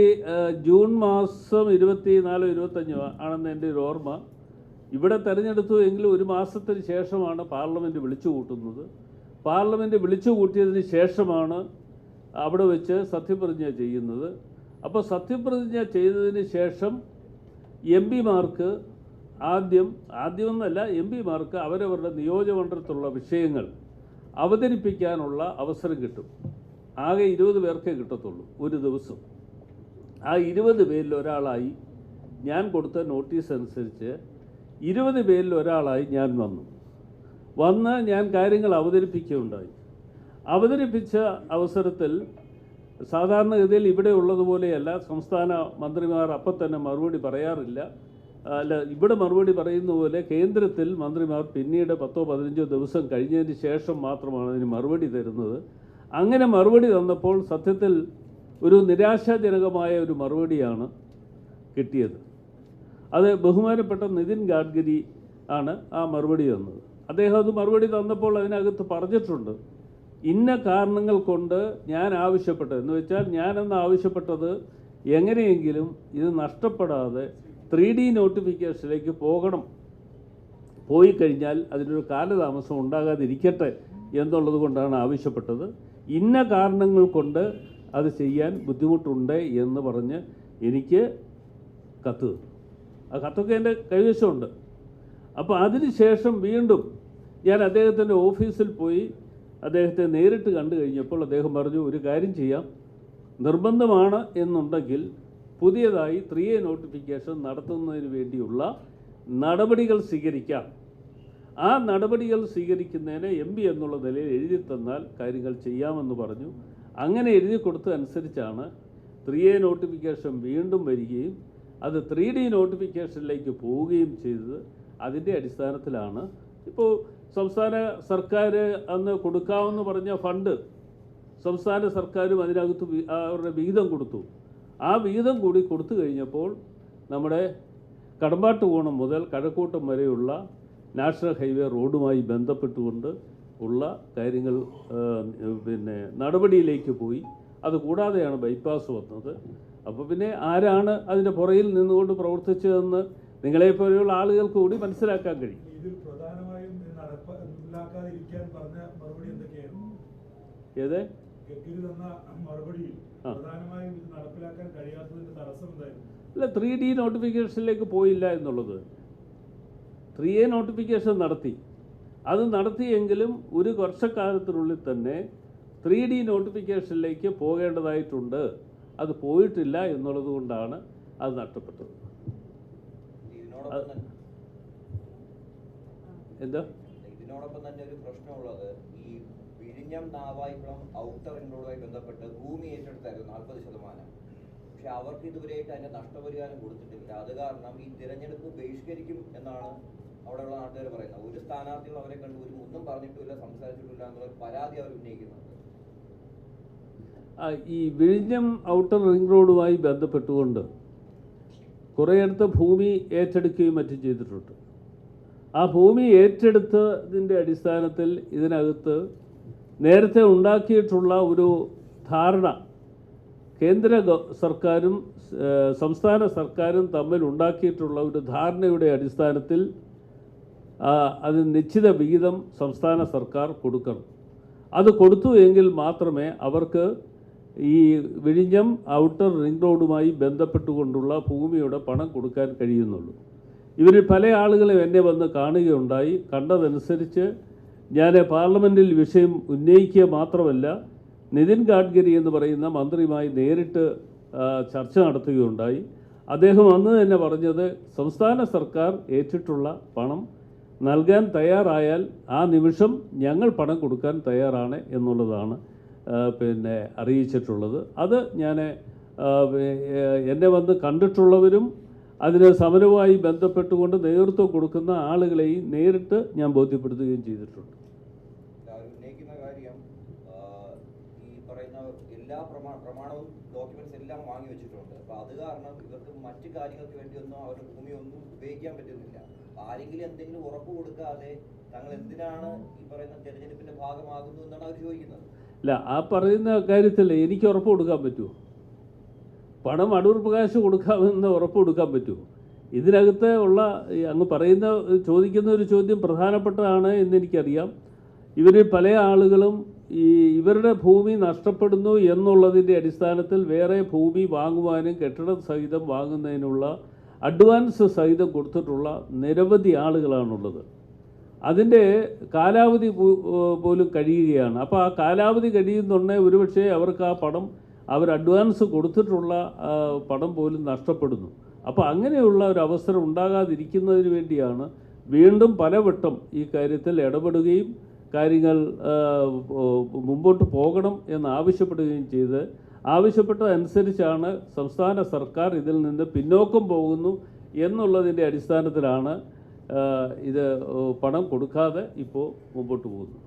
ജൂൺ മാസം 24, 25 ആണെന്ന് എൻ്റെ ഒരു ഓർമ്മ, ഇവിടെ തെരഞ്ഞെടുത്തു എങ്കിലും ഒരു മാസത്തിന് ശേഷമാണ് പാർലമെൻറ്റ് വിളിച്ചു കൂട്ടുന്നത്. പാർലമെൻറ്റ് വിളിച്ചു കൂട്ടിയതിന് ശേഷമാണ് അവിടെ വെച്ച് സത്യപ്രതിജ്ഞ ചെയ്യുന്നത്. അപ്പോൾ സത്യപ്രതിജ്ഞ ചെയ്തതിന് ശേഷം MP-മാർക്ക് ആദ്യമൊന്നല്ല, MP-മാർക്ക് അവരവരുടെ നിയോജകമണ്ഡലത്തിലുള്ള വിഷയങ്ങൾ അവതരിപ്പിക്കാനുള്ള അവസരം കിട്ടും. ആകെ 20 പേർക്കേ കിട്ടത്തുള്ളൂ ഒരു ദിവസം. ആ 20 പേരിൽ ഒരാളായി ഞാൻ കൊടുത്ത നോട്ടീസ് അനുസരിച്ച് 20 പേരിൽ ഒരാളായി ഞാൻ വന്ന് ഞാൻ കാര്യങ്ങൾ അവതരിപ്പിക്കുകയുണ്ടായി. അവതരിപ്പിച്ച അവസരത്തിൽ സാധാരണഗതിയിൽ ഇവിടെ ഉള്ളതുപോലെയല്ല, സംസ്ഥാന മന്ത്രിമാർ അപ്പം തന്നെ മറുപടി പറയാറില്ല. അല്ല, ഇവിടെ മറുപടി പറയുന്ന പോലെ കേന്ദ്രത്തിൽ മന്ത്രിമാർ പിന്നീട് 10-15 ദിവസം കഴിഞ്ഞതിന് ശേഷം മാത്രമാണ് അതിന് മറുപടി തരുന്നത്. അങ്ങനെ മറുപടി തന്നപ്പോൾ സത്യത്തിൽ ഒരു നിരാശാജനകമായ ഒരു മറുപടിയാണ് കിട്ടിയത്. അത് ബഹുമാനപ്പെട്ട നിതിൻ ഗഡ്കരി ആണ് ആ മറുപടി തന്നത്. അദ്ദേഹം അത് മറുപടി തന്നപ്പോൾ അതിനകത്ത് പറഞ്ഞിട്ടുണ്ട്, ഇന്ന കാരണങ്ങൾ കൊണ്ട് ഞാൻ ആവശ്യപ്പെട്ടത്, എന്ന് വെച്ചാൽ ഞാനെന്ന് ആവശ്യപ്പെട്ടത് എങ്ങനെയെങ്കിലും ഇത് നഷ്ടപ്പെടാതെ 3D നോട്ടിഫിക്കേഷനിലേക്ക് പോകണം, പോയി കഴിഞ്ഞാൽ അതിനൊരു കാലതാമസം ഉണ്ടാകാതിരിക്കട്ടെ എന്നുള്ളത് കൊണ്ടാണ് ആവശ്യപ്പെട്ടത്. ഇന്ന കാരണങ്ങൾ കൊണ്ട് അത് ചെയ്യാൻ ബുദ്ധിമുട്ടുണ്ട് എന്ന് പറഞ്ഞ് എനിക്ക് കത്ത് തന്നു. ആ കത്തൊക്കെ എൻ്റെ കൈവശമുണ്ട്. അപ്പോൾ അതിനുശേഷം വീണ്ടും ഞാൻ അദ്ദേഹത്തിൻ്റെ ഓഫീസിൽ പോയി അദ്ദേഹത്തെ നേരിട്ട് കണ്ടു കഴിഞ്ഞപ്പോൾ അദ്ദേഹം പറഞ്ഞു, ഒരു കാര്യം ചെയ്യാം, നിർബന്ധമാണ് എന്നുണ്ടെങ്കിൽ പുതിയതായി 3A നോട്ടിഫിക്കേഷൻ നടത്തുന്നതിന് വേണ്ടിയുള്ള നടപടികൾ സ്വീകരിക്കാം. ആ നടപടികൾ സ്വീകരിക്കുന്നതിന് MP എന്നുള്ള നിലയിൽ എഴുതി തന്നാൽ കാര്യങ്ങൾ ചെയ്യാമെന്ന് പറഞ്ഞു. അങ്ങനെ എഴുതി കൊടുത്തതനുസരിച്ചാണ് 3A നോട്ടിഫിക്കേഷൻ വീണ്ടും വരികയും അത് 3D നോട്ടിഫിക്കേഷനിലേക്ക് പോവുകയും ചെയ്തത്. അതിൻ്റെ അടിസ്ഥാനത്തിലാണ് ഇപ്പോൾ സംസ്ഥാന സർക്കാർ അന്ന് കൊടുക്കാമെന്ന് പറഞ്ഞ ഫണ്ട് സംസ്ഥാന സർക്കാരും അതിനകത്ത് അവരുടെ വിഹിതം കൊടുത്തു. ആ വിഹിതം കൂടി കൊടുത്തു കഴിഞ്ഞപ്പോൾ നമ്മുടെ കടമ്പാട്ടുകോണം മുതൽ കഴക്കൂട്ടം വരെയുള്ള നാഷണൽ ഹൈവേ റോഡുമായി ബന്ധപ്പെട്ടുകൊണ്ട് ഉള്ള കാര്യങ്ങൾ പിന്നെ നടപടിയിലേക്ക് പോയി. അതുകൂടാതെയാണ് ബൈപ്പാസ് വന്നത്. അപ്പോൾ പിന്നെ ആരാണ് അതിൻ്റെ പുറകിൽ നിന്നുകൊണ്ട് പ്രവർത്തിച്ചതെന്ന് നിങ്ങളെപ്പോലെയുള്ള ആളുകൾക്ക് കൂടി മനസ്സിലാക്കാൻ കഴിയും. ഇതിൽ പ്രധാനമായും നടപ്പിലാക്കാതിരിക്കാൻ പറഞ്ഞ മറുപടി എന്തൊക്കെയായിരുന്നു? ഏത് ഗഡ്കരി തന്ന മറുപടിയിൽ പ്രധാനമായും ഇത് നടപ്പിലാക്കാൻ കഴിയാത്തതിന്റെ തടസ്സം എന്തായിരുന്നു? അല്ല, 3D നോട്ടിഫിക്കേഷനിലേക്ക് പോയില്ല എന്നുള്ളത്. 3A നോട്ടിഫിക്കേഷൻ നടത്തി. അത് നടത്തിയെങ്കിലും ഒരു വർഷക്കാലത്തിനുള്ളിൽ തന്നെ 3D നോട്ടിഫിക്കേഷനിലേക്ക് പോകേണ്ടതായിട്ടുണ്ട്. അത് പോയിട്ടില്ല എന്നുള്ളത് കൊണ്ടാണ് അത് നഷ്ടപ്പെട്ടത്. എന്താ ഇതിനോടൊപ്പം തന്നെ ഒരു പ്രശ്നമുള്ളത്, ഈ വിഴിഞ്ഞം നാവായിക്കുളം ഔട്ടർ റിംഗ് ബന്ധപ്പെട്ട് ഭൂമി ഏറ്റെടുത്തായിരുന്നു 40%. പക്ഷെ അവർക്ക് ഇതുവരെയായിട്ട് അതിന്റെ നഷ്ടപരിഹാരം കൊടുത്തിട്ടില്ല. അത് കാരണം ഈ തിരഞ്ഞെടുപ്പ് ബഹിഷ്കരിക്കും എന്നാണ് അവിടെയുള്ള നാട്ടുകാർ പറയുന്നത്. ഒരു സ്ഥാനാർത്ഥികൾ അവരെ കണ്ട് ഒന്നും പറഞ്ഞിട്ടില്ല, സംസാരിച്ചിട്ടില്ല എന്നുള്ള പരാതി അവർ ഉന്നയിക്കുന്നുണ്ട്. ഈ വിഴിഞ്ഞം ഔട്ടർ റിംഗ് റോഡുമായി ബന്ധപ്പെട്ടുകൊണ്ട് കുറേയിടത്ത് ഭൂമി ഏറ്റെടുക്കുകയും മറ്റും ചെയ്തിട്ടുണ്ട്. ആ ഭൂമി ഏറ്റെടുത്തതിൻ്റെ അടിസ്ഥാനത്തിൽ ഇതിനകത്ത് നേരത്തെ ഉണ്ടാക്കിയിട്ടുള്ള ഒരു ധാരണ കേന്ദ്ര സർക്കാരും സംസ്ഥാന സർക്കാരും തമ്മിൽ ഉണ്ടാക്കിയിട്ടുള്ള ഒരു ധാരണയുടെ അടിസ്ഥാനത്തിൽ അത് നിശ്ചിത വിഹിതം സംസ്ഥാന സർക്കാർ കൊടുക്കണം. അത് കൊടുത്തു എങ്കിൽ മാത്രമേ അവർക്ക് ഈ വിഴിഞ്ഞം ഔട്ടർ റിംഗ് റോഡുമായി ബന്ധപ്പെട്ടുകൊണ്ടുള്ള ഭൂമിയുടെ പണം കൊടുക്കാൻ കഴിയുന്നുള്ളൂ. ഇവർ പല ആളുകളും എന്നെ വന്ന് കാണുകയുണ്ടായി. കണ്ടതനുസരിച്ച് ഞാൻ പാർലമെൻറ്റിൽ വിഷയം ഉന്നയിക്കുക മാത്രമല്ല, നിതിൻ ഗഡ്കരി എന്ന് പറയുന്ന മന്ത്രിയുമായി നേരിട്ട് ചർച്ച നടത്തുകയുണ്ടായി. അദ്ദേഹം അന്ന് തന്നെ പറഞ്ഞത് സംസ്ഥാന സർക്കാർ ഏറ്റിട്ടുള്ള പണം നൽകാൻ തയ്യാറായാൽ ആ നിമിഷം ഞങ്ങൾ പണം കൊടുക്കാൻ തയ്യാറാണ് എന്നുള്ളതാണ് അറിയിച്ചിട്ടുള്ളത്. അത് ഞാൻ എന്നെ വന്ന് കണ്ടിട്ടുള്ളവരും അതിന് സമരവുമായി ബന്ധപ്പെട്ടുകൊണ്ട് നേതൃത്വം കൊടുക്കുന്ന ആളുകളെയും നേരിട്ട് ഞാൻ ബോധ്യപ്പെടുത്തുകയും ചെയ്തിട്ടുണ്ട്. ഉന്നയിക്കുന്ന കാര്യം, ഈ പറയുന്ന എല്ലാ പ്രമാണവും ഡോക്യുമെന്റ്സ് എല്ലാം വാങ്ങി വെച്ചിട്ടുണ്ട്. അപ്പൊ അത് കാരണം ഇവർക്ക് മറ്റു കാര്യങ്ങൾക്ക് വേണ്ടിയൊന്നും അവരുടെ ഭൂമിയൊന്നും ഉപയോഗിക്കാൻ പറ്റുന്നില്ല. ആരെങ്കിലും എന്തെങ്കിലും ഉറപ്പ് കൊടുക്കാതെ തങ്ങൾ എന്തിനാണ് ഈ പറയുന്ന തെരഞ്ഞെടുപ്പിന്റെ ഭാഗമാകുന്നു എന്നാണ് അവർ ചോദിക്കുന്നത്. അല്ല, ആ പറയുന്ന കാര്യത്തിൽ എനിക്ക് ഉറപ്പ് കൊടുക്കാൻ പറ്റുമോ? പണം അടൂർ പ്രകാശ് കൊടുക്കാമെന്ന് ഉറപ്പ് കൊടുക്കാൻ പറ്റുമോ? ഇതിനകത്ത് ഉള്ള അങ്ങ് ചോദിക്കുന്ന ഒരു ചോദ്യം പ്രധാനപ്പെട്ടതാണ് എന്നെനിക്കറിയാം. ഇവരിൽ പല ആളുകളും ഇവരുടെ ഭൂമി നഷ്ടപ്പെടുന്നു എന്നുള്ളതിൻ്റെ അടിസ്ഥാനത്തിൽ വേറെ ഭൂമി വാങ്ങുവാനും കെട്ടിടം സഹിതം വാങ്ങുന്നതിനുള്ള അഡ്വാൻസ് സഹിതം കൊടുത്തിട്ടുള്ള നിരവധി ആളുകളാണുള്ളത്. അതിൻ്റെ കാലാവധി പോലും കഴിയുകയാണ്. അപ്പോൾ ആ കാലാവധി കഴിയുന്നുണ്ടെങ്കിൽ ഒരുപക്ഷെ അവർക്ക് ആ പണം അവർ അഡ്വാൻസ് കൊടുത്തിട്ടുള്ള പണം പോലും നഷ്ടപ്പെടുന്നു. അപ്പോൾ അങ്ങനെയുള്ള ഒരു അവസരം ഉണ്ടാകാതിരിക്കുന്നതിന് വേണ്ടിയാണ് വീണ്ടും പലവട്ടം ഈ കാര്യത്തിൽ ഇടപെടുകയും കാര്യങ്ങൾ മുമ്പോട്ട് പോകണം എന്ന് ആവശ്യപ്പെടുകയും ചെയ്ത് ആവശ്യപ്പെട്ടതനുസരിച്ചാണ് സംസ്ഥാന സർക്കാർ ഇതിൽ നിന്ന് പിന്നോക്കം പോകുന്നു എന്നുള്ളതിൻ്റെ അടിസ്ഥാനത്തിലാണ് ഇത് പണം കൊടുക്കാതെ ഇപ്പോൾ മുമ്പോട്ട് പോകുന്നത്.